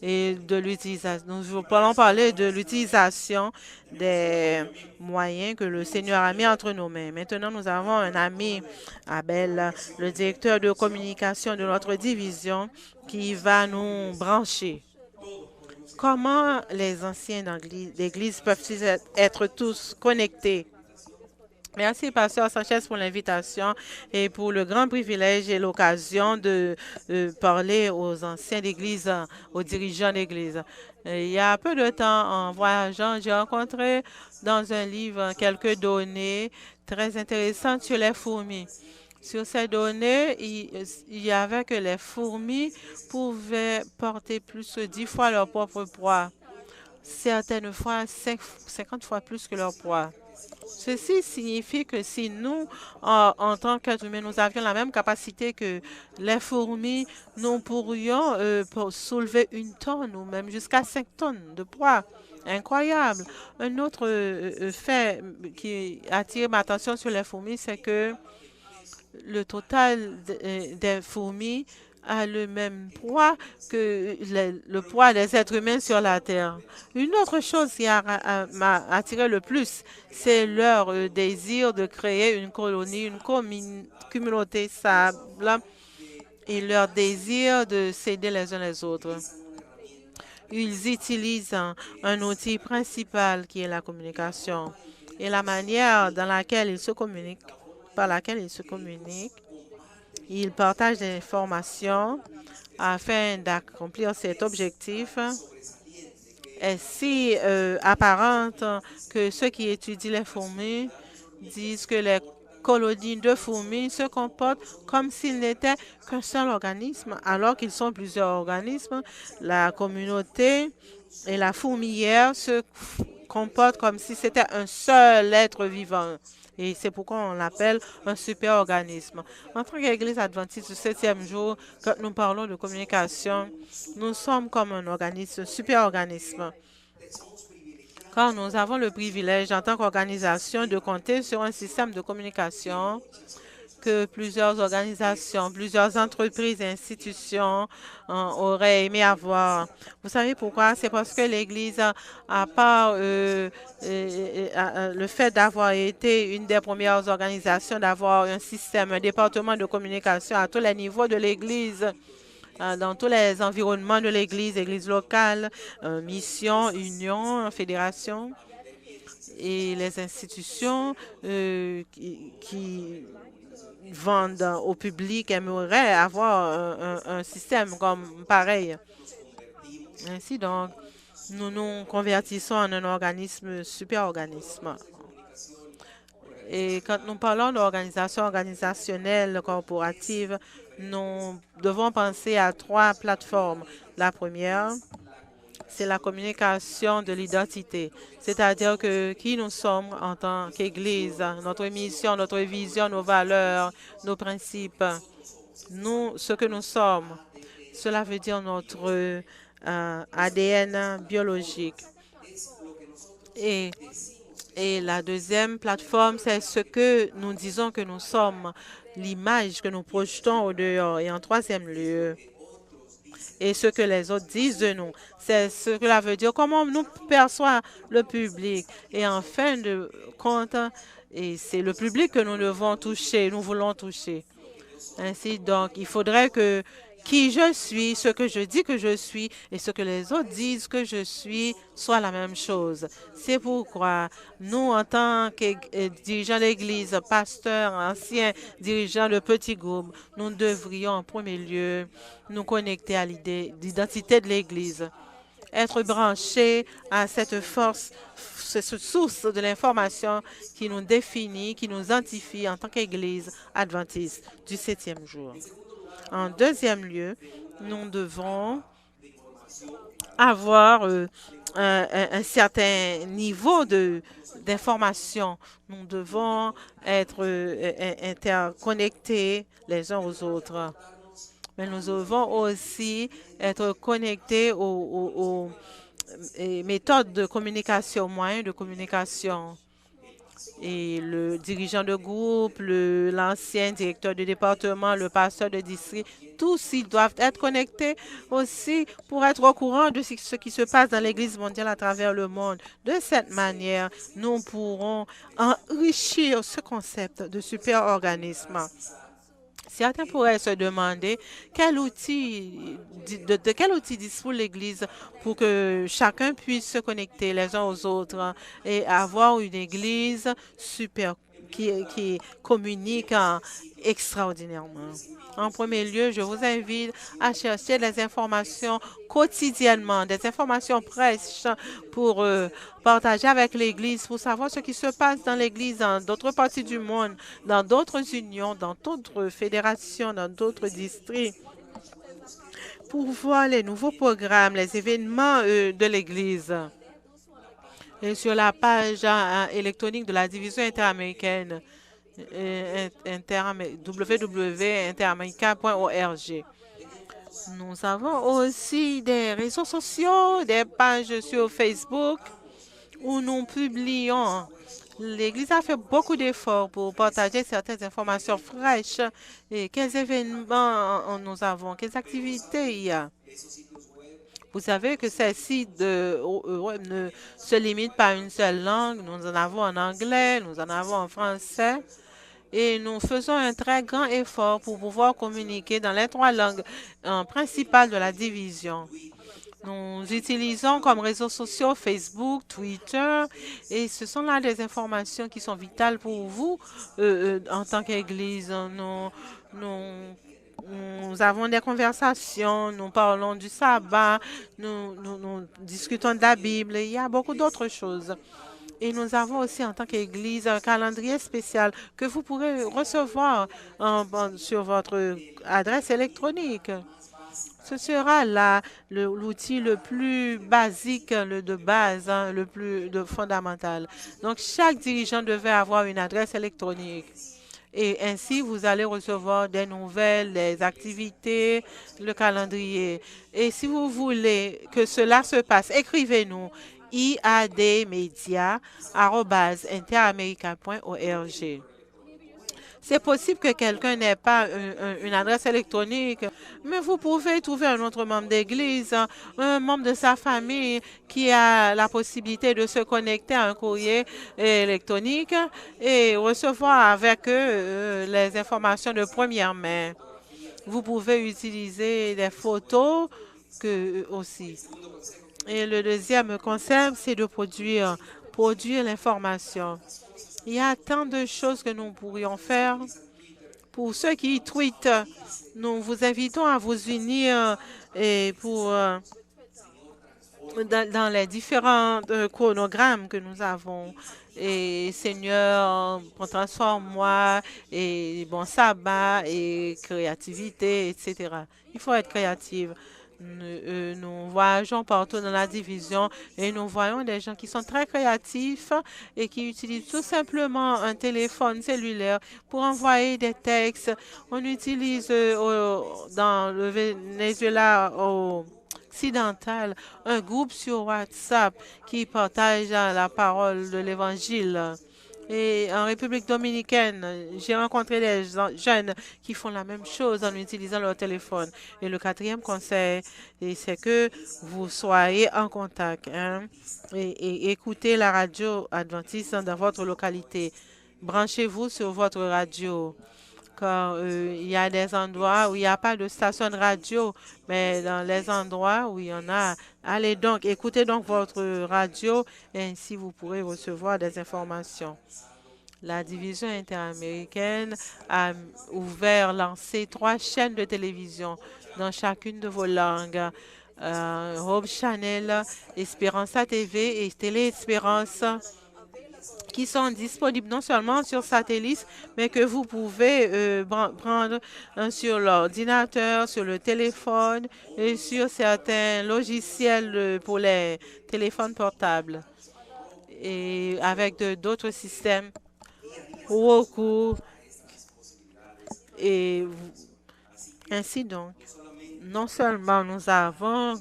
Speaker 1: et de l'utilisation. Nous allons parler de l'utilisation des moyens que le Seigneur a mis entre nos mains. Maintenant, nous avons un ami, Abel, le directeur de communication de notre division, qui va nous brancher. Comment les anciens d'Église peuvent-ils être tous connectés? Merci, Pasteur Sanchez, pour l'invitation et pour le grand privilège et l'occasion de parler aux anciens d'Église, aux dirigeants d'Église. Il y a peu de temps, en voyageant, j'ai rencontré dans un livre quelques données très intéressantes sur les fourmis. Sur ces données, il y avait que les fourmis pouvaient porter plus de 10 fois leur propre poids, certaines fois 50 fois plus que leur poids. Ceci signifie que si nous, en tant qu'êtres humains, nous avions la même capacité que les fourmis, nous pourrions soulever 1 tonne ou même jusqu'à 5 tonnes de poids. Incroyable. Un autre fait qui attire ma attention sur les fourmis, c'est que le total des fourmis a le même poids que le poids des êtres humains sur la Terre. Une autre chose qui m'a attiré le plus, c'est leur désir de créer une colonie, une communauté stable et leur désir de s'aider les uns les autres. Ils utilisent un outil principal qui est la communication et la manière dans laquelle ils se communiquent, par laquelle ils se communiquent. Ils partagent des informations afin d'accomplir cet objectif. Est si apparente que ceux qui étudient les fourmis disent que les colonies de fourmis se comportent comme s'ils n'étaient qu'un seul organisme, alors qu'ils sont plusieurs organismes. La communauté et la fourmilière se comportent comme si c'était un seul être vivant. Et c'est pourquoi on l'appelle un super-organisme. En tant qu'Église adventiste du 7e jour, quand nous parlons de communication, nous sommes comme un organisme, un super-organisme. Car nous avons le privilège, en tant qu'organisation, de compter sur un système de communication que plusieurs organisations, plusieurs entreprises et institutions auraient aimé avoir. Vous savez pourquoi? C'est parce que l'Église, à part le fait d'avoir été une des premières organisations, d'avoir un système, un département de communication à tous les niveaux de l'Église, dans tous les environnements de l'Église, Église locale, mission, union, fédération, et les institutions qui vendent au public aimeraient avoir un système comme pareil. Ainsi donc, nous nous convertissons en un organisme, super-organisme. Et quand nous parlons d'organisation organisationnelle corporative, nous devons penser à 3 plateformes. La première, c'est la communication de l'identité, c'est-à-dire que qui nous sommes en tant qu'Église, notre mission, notre vision, nos valeurs, nos principes, ce que nous sommes. Cela veut dire notre ADN biologique. Et la deuxième plateforme, c'est ce que nous disons que nous sommes, l'image que nous projetons au dehors. Et en troisième lieu, et ce que les autres disent de nous. C'est ce que cela veut dire, comment nous perçoit le public. Et en fin de compte, et c'est le public que nous devons toucher, nous voulons toucher. Ainsi donc, il faudrait que qui je suis, ce que je dis que je suis et ce que les autres disent que je suis soit la même chose. C'est pourquoi nous, en tant que dirigeants d'église, pasteurs, anciens dirigeants de petits groupes, nous devrions en premier lieu nous connecter à l'identité de l'église, être branchés à cette force, cette source de l'information qui nous définit, qui nous identifie en tant qu'Église adventiste du 7e jour. En deuxième lieu, nous devons avoir un certain niveau d'information. Nous devons être interconnectés les uns aux autres. Mais nous devons aussi être connectés aux méthodes de communication, moyens de communication. Et le dirigeant de groupe, l'ancien directeur de département, le pasteur de district, tous ils doivent être connectés aussi pour être au courant de ce qui se passe dans l'Église mondiale à travers le monde. De cette manière, nous pourrons enrichir ce concept de super-organisme. Certains pourraient se demander de quel outil dispose l'Église pour que chacun puisse se connecter les uns aux autres et avoir une Église super qui communiquent extraordinairement. En premier lieu, je vous invite à chercher des informations quotidiennement, des informations fraîches pour partager avec l'Église, pour savoir ce qui se passe dans l'Église dans d'autres parties du monde, dans d'autres unions, dans d'autres fédérations, dans d'autres districts, pour voir les nouveaux programmes, les événements de l'Église. Et sur la page électronique de la division interaméricaine, www.interamerica.org. Nous avons aussi des réseaux sociaux, des pages sur Facebook où nous publions. L'Église a fait beaucoup d'efforts pour partager certaines informations fraîches. Et quels événements nous avons, quelles activités il y a. Vous savez que ces sites ne se limitent pas à une seule langue. Nous en avons en anglais, nous en avons en français. Et nous faisons un très grand effort pour pouvoir communiquer dans les 3 langues principales de la division. Nous utilisons comme réseaux sociaux Facebook, Twitter, et ce sont là des informations qui sont vitales pour vous en tant qu'Église. Nous avons des conversations, nous parlons du sabbat, nous discutons de la Bible, il y a beaucoup d'autres choses. Et nous avons aussi en tant qu'Église un calendrier spécial que vous pourrez recevoir sur votre adresse électronique. Ce sera là l'outil le plus basique, de base, le plus fondamental. Donc, chaque dirigeant devait avoir une adresse électronique. Et ainsi, vous allez recevoir des nouvelles, des activités, le calendrier. Et si vous voulez que cela se passe, écrivez-nous iadmedia@interamerica.org. C'est possible que quelqu'un n'ait pas une adresse électronique, mais vous pouvez trouver un autre membre d'église, un membre de sa famille qui a la possibilité de se connecter à un courrier électronique et recevoir avec eux les informations de première main. Vous pouvez utiliser des photos aussi. Et le deuxième concept, c'est de produire l'information. Il y a tant de choses que nous pourrions faire. Pour ceux qui tweetent, nous vous invitons à vous unir dans les différents chronogrammes que nous avons. Et Seigneur, transforme-moi, et bon sabbat, et créativité, etc. Il faut être créatif. Nous voyageons partout dans la division et nous voyons des gens qui sont très créatifs et qui utilisent tout simplement un téléphone cellulaire pour envoyer des textes. On utilise dans le Venezuela occidental un groupe sur WhatsApp qui partage la parole de l'Évangile. Et en République dominicaine, j'ai rencontré des jeunes qui font la même chose en utilisant leur téléphone. Et le 4e conseil, c'est que vous soyez en contact et écoutez la radio adventiste dans votre localité. Branchez-vous sur votre radio. Car il y a des endroits où il n'y a pas de station de radio, mais dans les endroits où il y en a, allez donc, écoutez donc votre radio et ainsi vous pourrez recevoir des informations. La division interaméricaine a lancé 3 chaînes de télévision dans chacune de vos langues. Hope Channel, Esperanza TV et Télé Espérance, qui sont disponibles non seulement sur satellite, mais que vous pouvez prendre sur l'ordinateur, sur le téléphone et sur certains logiciels pour les téléphones portables. Et avec d'autres systèmes, Roku, et ainsi donc. Non seulement nous avons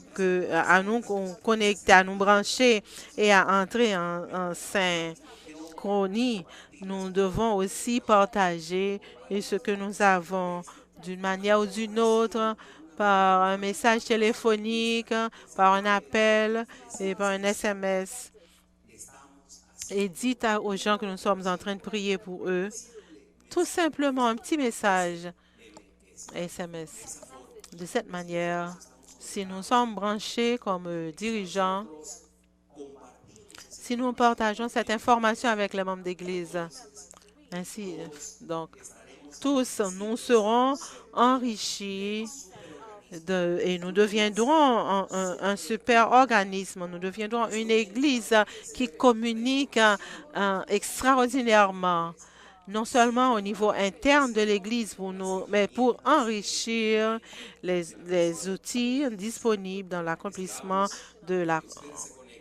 Speaker 1: à nous connecter, à nous brancher et à entrer en synchronie, nous devons aussi partager ce que nous avons d'une manière ou d'une autre, par un message téléphonique, par un appel et par un SMS. Et dites aux gens que nous sommes en train de prier pour eux. Tout simplement un petit message SMS. De cette manière, si nous sommes branchés comme dirigeants, si nous partageons cette information avec les membres d'Église, Ainsi, donc, tous, nous serons enrichis et nous deviendrons un super organisme. Nous deviendrons une église qui communique extraordinairement, non seulement au niveau interne de l'Église, mais pour enrichir les outils disponibles dans l'accomplissement de la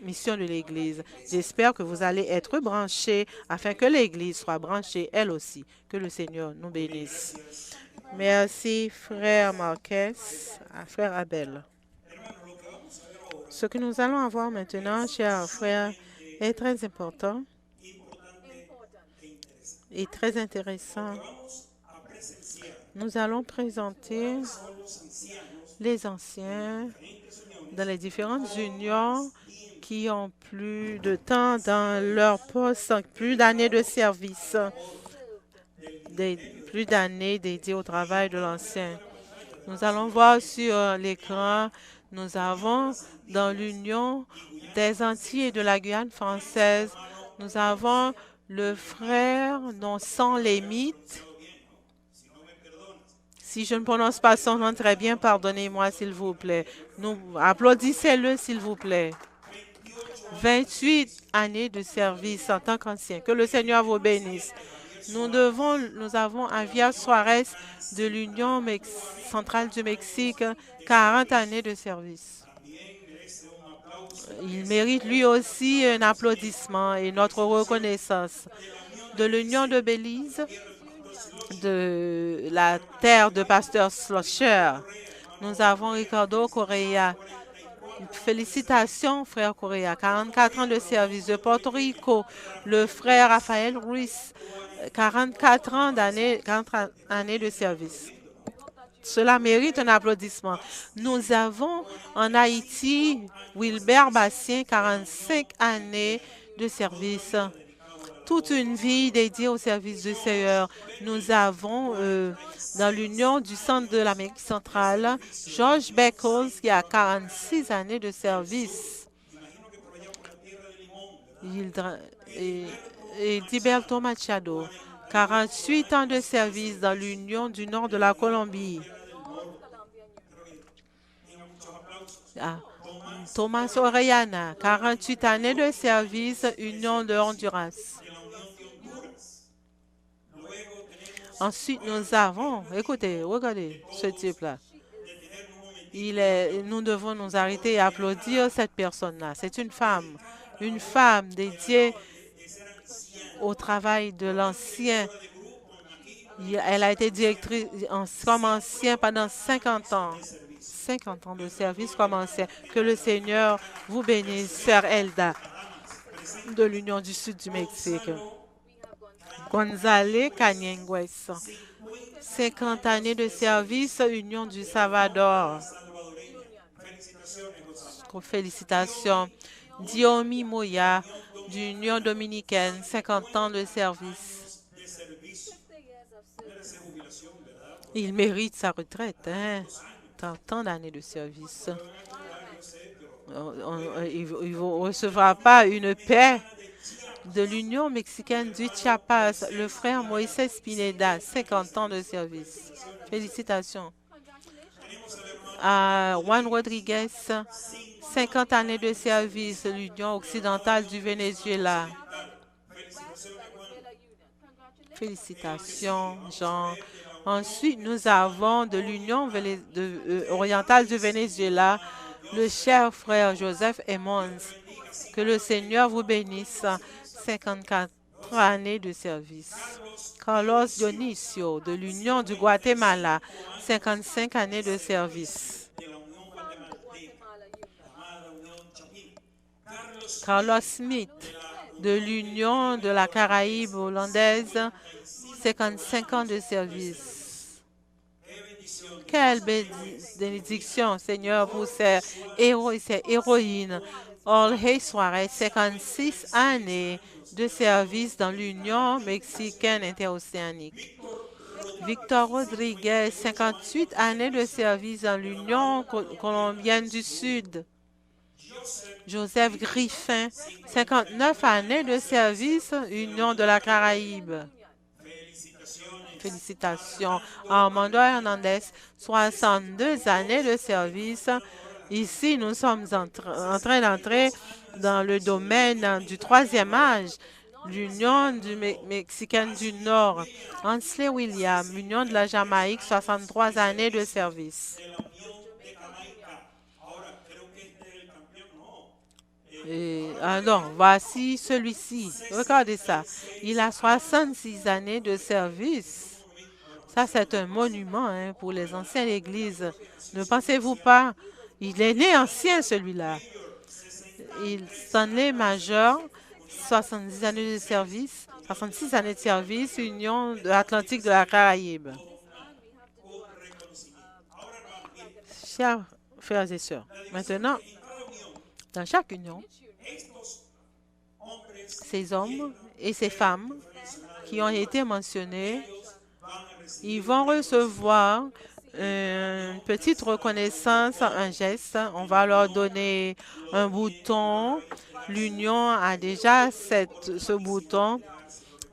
Speaker 1: mission de l'Église. J'espère que vous allez être branchés afin que l'Église soit branchée elle aussi. Que le Seigneur nous bénisse. Merci, frère Marquez, frère Abel. Ce que nous allons avoir maintenant, chers frères, est très important et très intéressant. Nous allons présenter les anciens dans les différentes unions qui ont plus de temps dans leur poste, plus d'années de service, plus d'années dédiées au travail de l'ancien. Nous allons voir sur l'écran, nous avons dans l'Union des Antilles et de la Guyane française, nous avons le frère non sans limites. Si je ne prononce pas son nom très bien, pardonnez-moi s'il vous plaît. Applaudissez-le s'il vous plaît. 28 années de service en tant qu'ancien. Que le Seigneur vous bénisse. Nous avons Javier Suarez de l'Union centrale du Mexique, 40 années de service. Il mérite lui aussi un applaudissement et notre reconnaissance. De l'Union de Belize, de la terre de Pasteur Slosher, nous avons Ricardo Correa. Félicitations, frère Correa, 44 ans de service. De Porto Rico, le frère Rafael Ruiz, 44 années de service. Cela mérite un applaudissement. Nous avons en Haïti Wilbert Bastien, 45 années de service. Toute une vie dédiée au service du Seigneur. Nous avons dans l'Union du Centre de l'Amérique centrale, George Beckles qui a 46 années de service. Et Diberto Machado, 48 ans de service dans l'Union du Nord de la Colombie. Thomas Orellana, 48 années de service, Union de Honduras. Ensuite, nous avons, écoutez, regardez ce type-là. Nous devons nous arrêter et applaudir cette personne-là. C'est une femme dédiée au travail de l'ancien. Elle a été directrice comme ancien pendant 50 ans. 50 ans de service comme ancien. Que le Seigneur vous bénisse, Sœur Elda, de l'Union du Sud du Mexique. González Cañengues, 50 années de service, Union du Salvador. Félicitations. Diomi Moya, d'Union dominicaine, 50 ans de service. Il mérite sa retraite, hein? Tant d'années de service. Il ne recevra pas une paix. De l'Union mexicaine du Chiapas, le frère Moïse Pineda, 50 ans de service. Félicitations. Juan Rodriguez, 50 années de service, l'Union occidentale du Venezuela. Félicitations, Jean. Ensuite, nous avons de l'Union orientale du Venezuela, le cher frère Joseph Emmons. Que le Seigneur vous bénisse. 54 années de service. Carlos Dionisio, de l'Union du Guatemala, 55 années de service. Carlos Smith, de l'Union de la Caraïbe hollandaise, 55 ans de service. Quelle bénédiction, Seigneur, pour ces héros et ces héroïnes. Jorge Suarez, 56 années de service dans l'Union mexicaine interocéanique. Victor Rodriguez, 58 années de service dans l'Union colombienne du Sud. Joseph Griffin, 59 années de service, Union de la Caraïbe. Félicitations. Armando Hernandez, 62 années de service. Ici, nous sommes en train d'entrer dans le domaine du troisième âge. L'Union mexicaine du Nord. Ansley William, Union de la Jamaïque, 63 années de service. Alors, voici celui-ci. Regardez ça. Il a 66 années de service. Ça, c'est un monument pour les anciens de l'Église. Ne pensez-vous pas? Il est né ancien, celui-là. Stanley Major, 70 années de service. 66 années de service, Union Atlantique de la Caraïbe. Chers frères et sœurs, maintenant, dans chaque union, ces hommes et ces femmes qui ont été mentionnés, ils vont recevoir une petite reconnaissance, un geste. On va leur donner un bouton. L'union a déjà ce bouton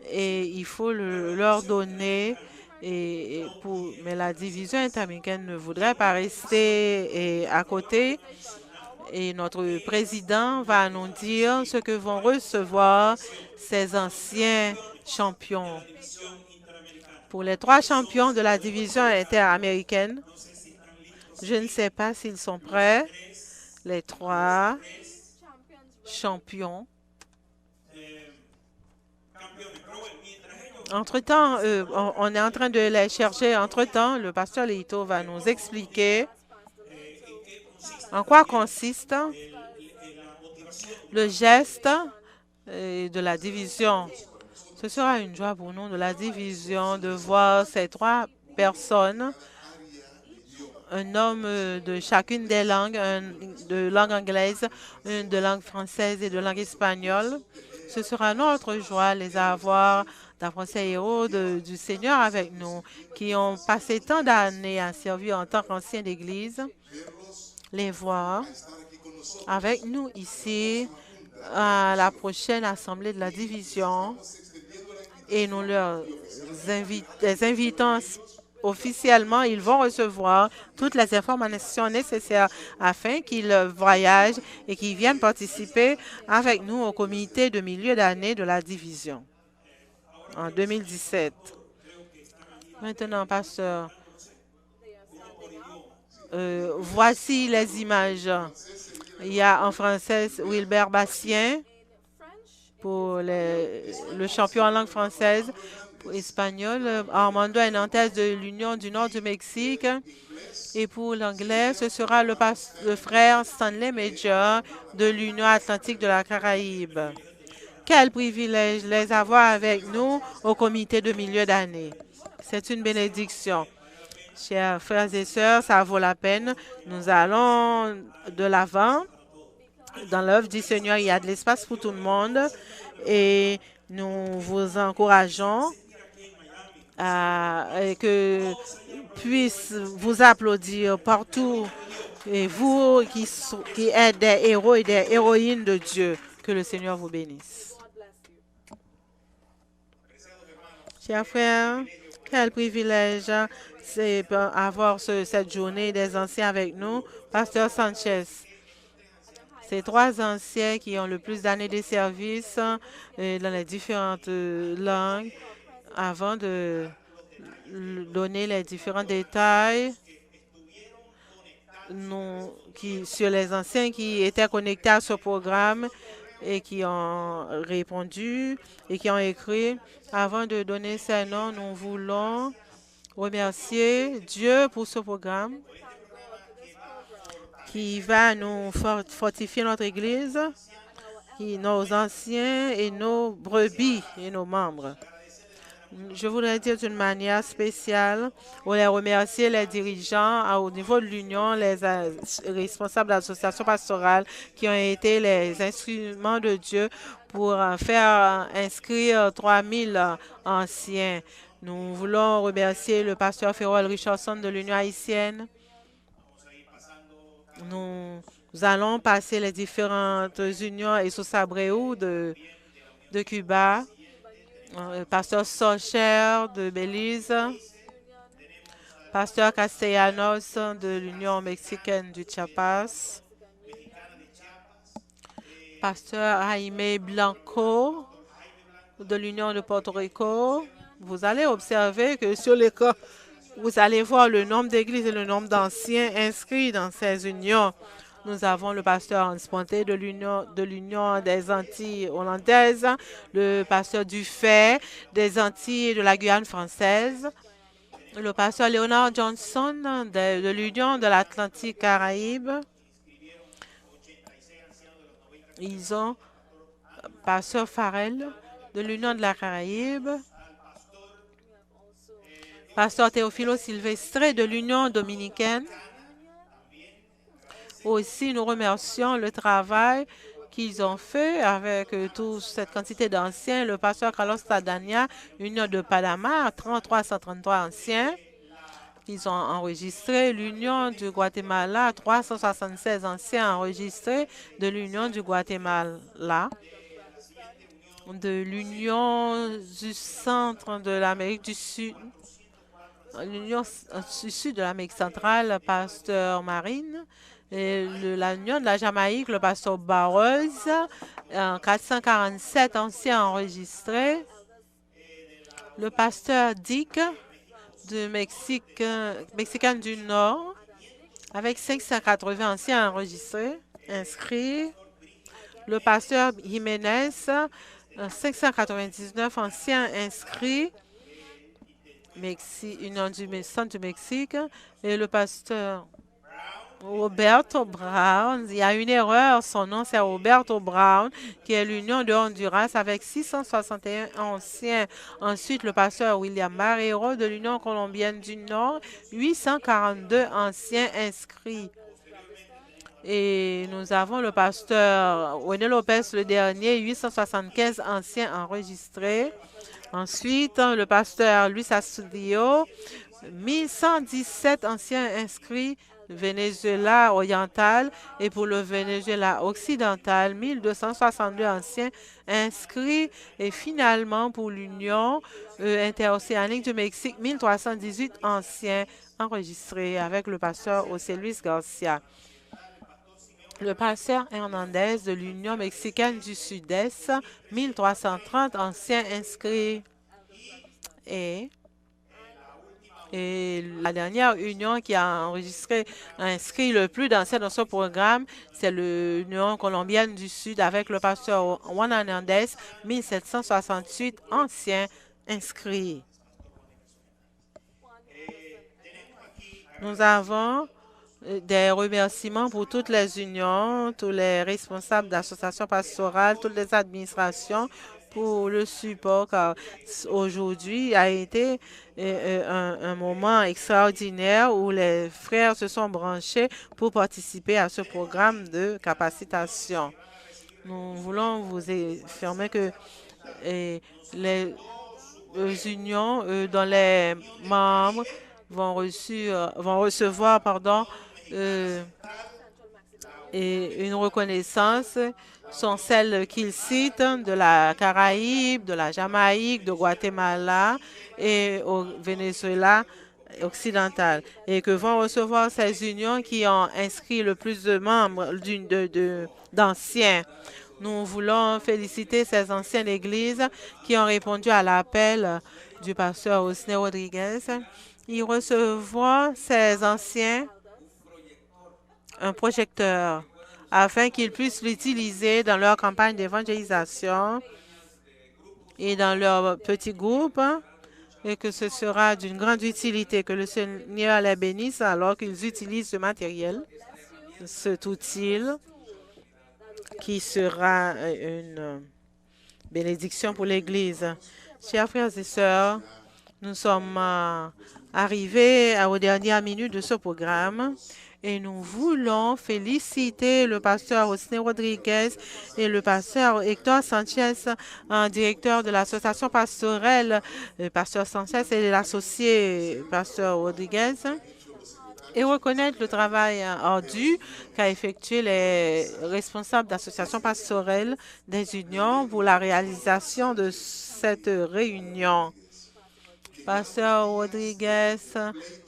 Speaker 1: et il faut leur donner. Mais la division interaméricaine ne voudrait pas rester à côté. Et notre président va nous dire ce que vont recevoir ces anciens champions. Pour les 3 champions de la division interaméricaine, je ne sais pas s'ils sont prêts. Les 3 champions. Entre-temps, on est en train de les chercher. Entre-temps, le pasteur Leito va nous expliquer en quoi consiste le geste de la division. Ce sera une joie pour nous de la division de voir ces 3 personnes, un homme de chacune des langues, de langue anglaise, une de langue française et de langue espagnole. Ce sera notre joie de les avoir d'avoir ces héros du Seigneur avec nous, qui ont passé tant d'années à servir en tant qu'anciens d'Église, les voir avec nous ici à la prochaine assemblée de la division et nous les invitons officiellement. Ils vont recevoir toutes les informations nécessaires afin qu'ils voyagent et qu'ils viennent participer avec nous au comité de milieu d'année de la division en 2017. Maintenant, pasteur, voici les images. Il y a en français Wilbert Bastien pour le champion en langue française. Pour espagnol, Armando Hernandez de l'Union du Nord du Mexique. Et pour l'anglais, ce sera le frère Stanley Major de l'Union Atlantique de la Caraïbe. Quel privilège les avoir avec nous au comité de milieu d'année. C'est une bénédiction. Chers frères et sœurs, ça vaut la peine. Nous allons de l'avant. Dans l'œuvre du Seigneur, il y a de l'espace pour tout le monde. Et nous vous encourageons que puissent vous applaudir partout. Et vous qui êtes des héros et des héroïnes de Dieu, que le Seigneur vous bénisse. Chers frères, quel privilège c'est avoir cette journée des anciens avec nous. Pasteur Sanchez, ces 3 anciens qui ont le plus d'années de service dans les différentes langues, avant de donner les différents détails sur les anciens qui étaient connectés à ce programme et qui ont répondu et qui ont écrit. Avant de donner ces noms, nous voulons remercier Dieu pour ce programme qui va nous fortifier notre Église, nos anciens et nos brebis et nos membres. Je voudrais dire d'une manière spéciale, on les remercier les dirigeants au niveau de l'Union, les responsables d'associations pastorales qui ont été les instruments de Dieu pour faire inscrire 3000 anciens. Nous voulons remercier le pasteur Ferrol Richardson de l'Union haïtienne. Nous allons passer les différentes unions et Sosa Abreu de Cuba. pasteur Socher de Belize, pasteur Castellanos de l'Union mexicaine du Chiapas, pasteur Jaime Blanco de l'Union de Porto Rico. Vous allez observer que sur l'écran, vous allez voir le nombre d'églises et le nombre d'anciens inscrits dans ces unions. Nous avons le pasteur Hans Ponté de l'Union des Antilles hollandaises, le pasteur Dufay des Antilles et de la Guyane française, le pasteur Leonard Johnson de l'Union de l'Atlantique Caraïbe. Ils ont pasteur Farrell de l'Union de la Caraïbe, pasteur Teofilo Silvestre de l'Union dominicaine. Aussi, nous remercions le travail qu'ils ont fait avec toute cette quantité d'anciens. Le pasteur Carlos Tadania, Union de Panama, 333 anciens. Ils ont enregistré l'Union du Guatemala, 376 anciens enregistrés de l'Union du Guatemala, de l'Union du Centre de l'Amérique du Sud, l'Union du Sud de l'Amérique centrale, pasteur Marine, et l'Union de la Jamaïque, le pasteur Barreuse, 447 anciens enregistrés, le pasteur Dick de Mexicain du Nord, avec 580 anciens enregistrés, inscrits, le pasteur Jiménez, 599 anciens inscrits, Union du Centre du Mexique, et le pasteur Roberto Brown. Il y a une erreur, son nom c'est Roberto Brown, qui est l'Union de Honduras avec 661 anciens. Ensuite, le pasteur William Barrero de l'Union colombienne du Nord, 842 anciens inscrits. Et nous avons le pasteur René Lopez, le dernier, 875 anciens enregistrés. Ensuite, le pasteur Luis Astudillo, 1117 anciens inscrits, Venezuela oriental, et pour le Venezuela occidental, 1262 anciens inscrits, et finalement pour l'Union interocéanique du Mexique, 1318 anciens enregistrés avec le pasteur José Luis Garcia. Le pasteur Hernandez de l'Union mexicaine du Sud-Est, 1330 anciens inscrits. Et la dernière union qui a inscrit le plus d'anciens dans ce programme, c'est l'Union colombienne du Sud avec le pasteur Juan Hernandez, 1768 anciens inscrits. Nous avons des remerciements pour toutes les unions, tous les responsables d'associations pastorales, toutes les administrations pour le support, car aujourd'hui a été un moment extraordinaire où les frères se sont branchés pour participer à ce programme de capacitation. Nous voulons vous affirmer que les unions dont les membres vont recevoir et une reconnaissance sont celles qu'ils citent de la Caraïbe, de la Jamaïque, de Guatemala et au Venezuela occidental, et que vont recevoir ces unions qui ont inscrit le plus de membres d'anciens. Nous voulons féliciter ces anciennes églises qui ont répondu à l'appel du pasteur Osné Rodriguez. Ils recevront ces anciens un projecteur afin qu'ils puissent l'utiliser dans leur campagne d'évangélisation et dans leur petit groupe, et que ce sera d'une grande utilité. Que le Seigneur les bénisse alors qu'ils utilisent ce matériel, cet outil qui sera une bénédiction pour l'Église. Chers frères et sœurs, nous sommes arrivés aux dernières minutes de ce programme. Et nous voulons féliciter le pasteur Osné Rodriguez et le pasteur Hector Sanchez, directeur de l'association pastorale. Le pasteur Sanchez et l'associé pasteur Rodriguez et reconnaître le travail ardu qu'a effectué les responsables d'associations pastorales des unions pour la réalisation de cette réunion. Pasteur Rodriguez,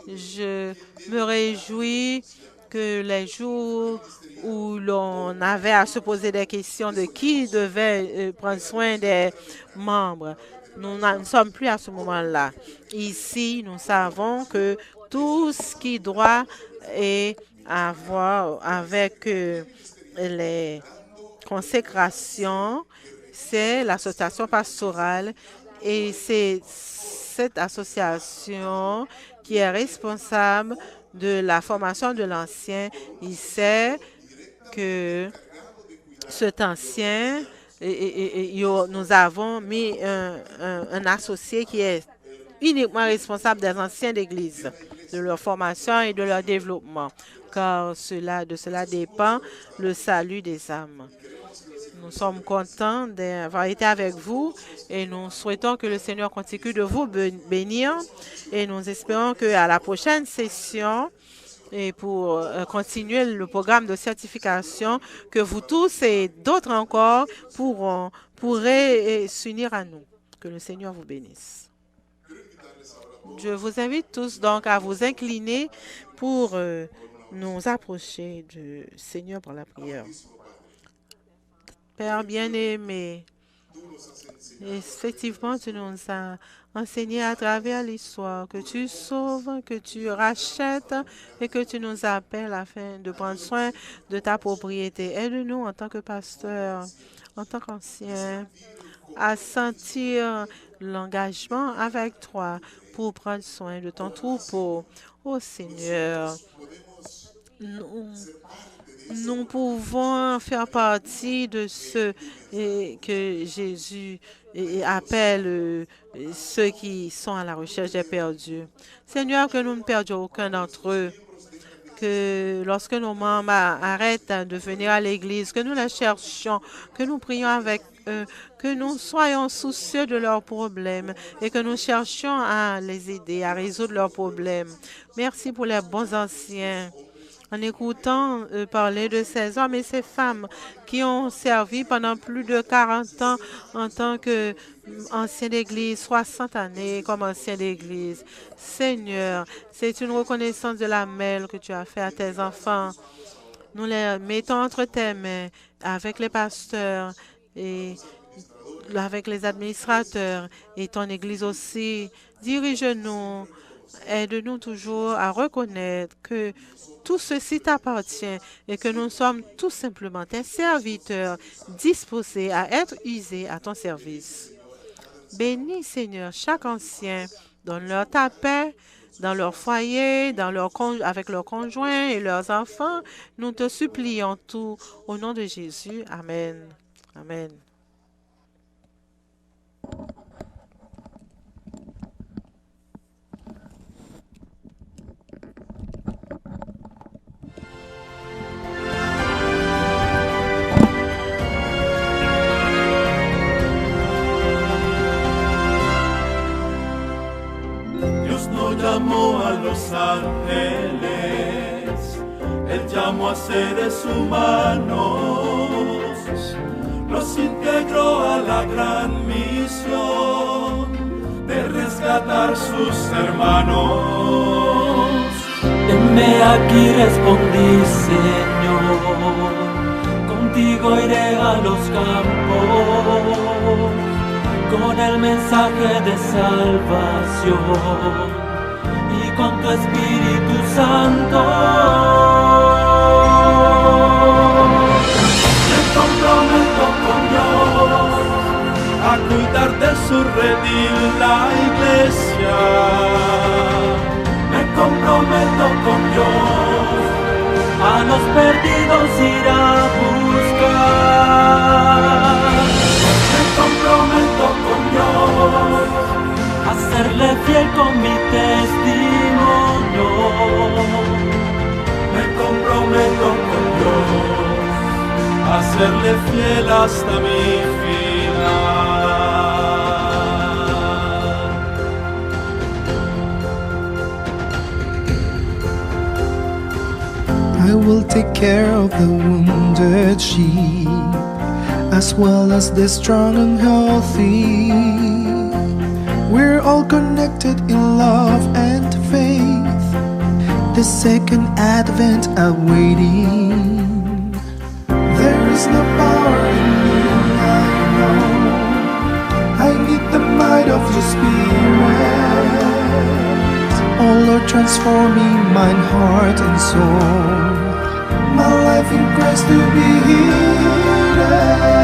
Speaker 1: je me réjouis que les jours où l'on avait à se poser des questions de qui devait prendre soin des membres, nous ne sommes plus à ce moment-là. Ici, nous savons que tout ce qui doit est à voir avec les consécrations, c'est l'association pastorale et c'est cette association qui est responsable de la formation de l'ancien. Il sait que cet ancien, nous avons mis un associé qui est uniquement responsable des anciens d'église, de leur formation et de leur développement, car de cela dépend le salut des âmes. Nous sommes contents d'avoir été avec vous et nous souhaitons que le Seigneur continue de vous bénir et nous espérons qu'à la prochaine session et pour continuer le programme de certification, que vous tous et d'autres encore pourrez s'unir à nous. Que le Seigneur vous bénisse. Je vous invite tous donc à vous incliner pour nous approcher du Seigneur pour la prière. Père bien-aimé, effectivement, tu nous as enseigné à travers l'histoire que tu sauves, que tu rachètes et que tu nous appelles afin de prendre soin de ta propriété. Aide-nous en tant que pasteur, en tant qu'ancien, à sentir l'engagement avec toi pour prendre soin de ton troupeau. Ô Seigneur, nous pouvons faire partie de ceux que Jésus appelle ceux qui sont à la recherche des perdus. Seigneur, que nous ne perdions aucun d'entre eux, que lorsque nos membres arrêtent de venir à l'Église, que nous les cherchions, que nous prions avec eux, que nous soyons soucieux de leurs problèmes et que nous cherchions à les aider à résoudre leurs problèmes. Merci pour les bons anciens. En écoutant parler de ces hommes et ces femmes qui ont servi pendant plus de 40 ans en tant qu'anciens d'église, 60 années comme anciens d'église. Seigneur, c'est une reconnaissance de la mêle que tu as fait à tes enfants. Nous les mettons entre tes mains avec les pasteurs et avec les administrateurs et ton église aussi. Dirige-nous, aide-nous toujours à reconnaître que tout ceci t'appartient et que nous sommes tout simplement tes serviteurs disposés à être usés à ton service. Bénis, Seigneur, chaque ancien, donne-leur ta paix dans leur foyer, avec leurs conjoints et leurs enfants. Nous te supplions tout au nom de Jésus. Amen. Amen.
Speaker 3: Llamó a los ángeles, Él llamó a seres humanos, los integró a la gran misión de rescatar sus hermanos.
Speaker 4: Heme aquí, respondí, Señor, contigo iré a los campos, con el mensaje de salvación. Con tu Espíritu Santo
Speaker 3: me comprometo con Dios a cuidar de su redil, la iglesia.
Speaker 4: Me comprometo con Dios a los perdidos ir a buscar.
Speaker 3: Me comprometo con Dios
Speaker 4: a serle fiel con mi testimonio.
Speaker 3: Me comprometo con Dios a serle fiel hasta mi final.
Speaker 5: I will take care of the wounded sheep, as well as the strong and healthy. We're all connected in love and faith, the second advent awaiting. There is no power in me, I know. I need the might of your spirit. Oh Lord, transform me, mind, heart, and soul. My life in Christ to be hidden.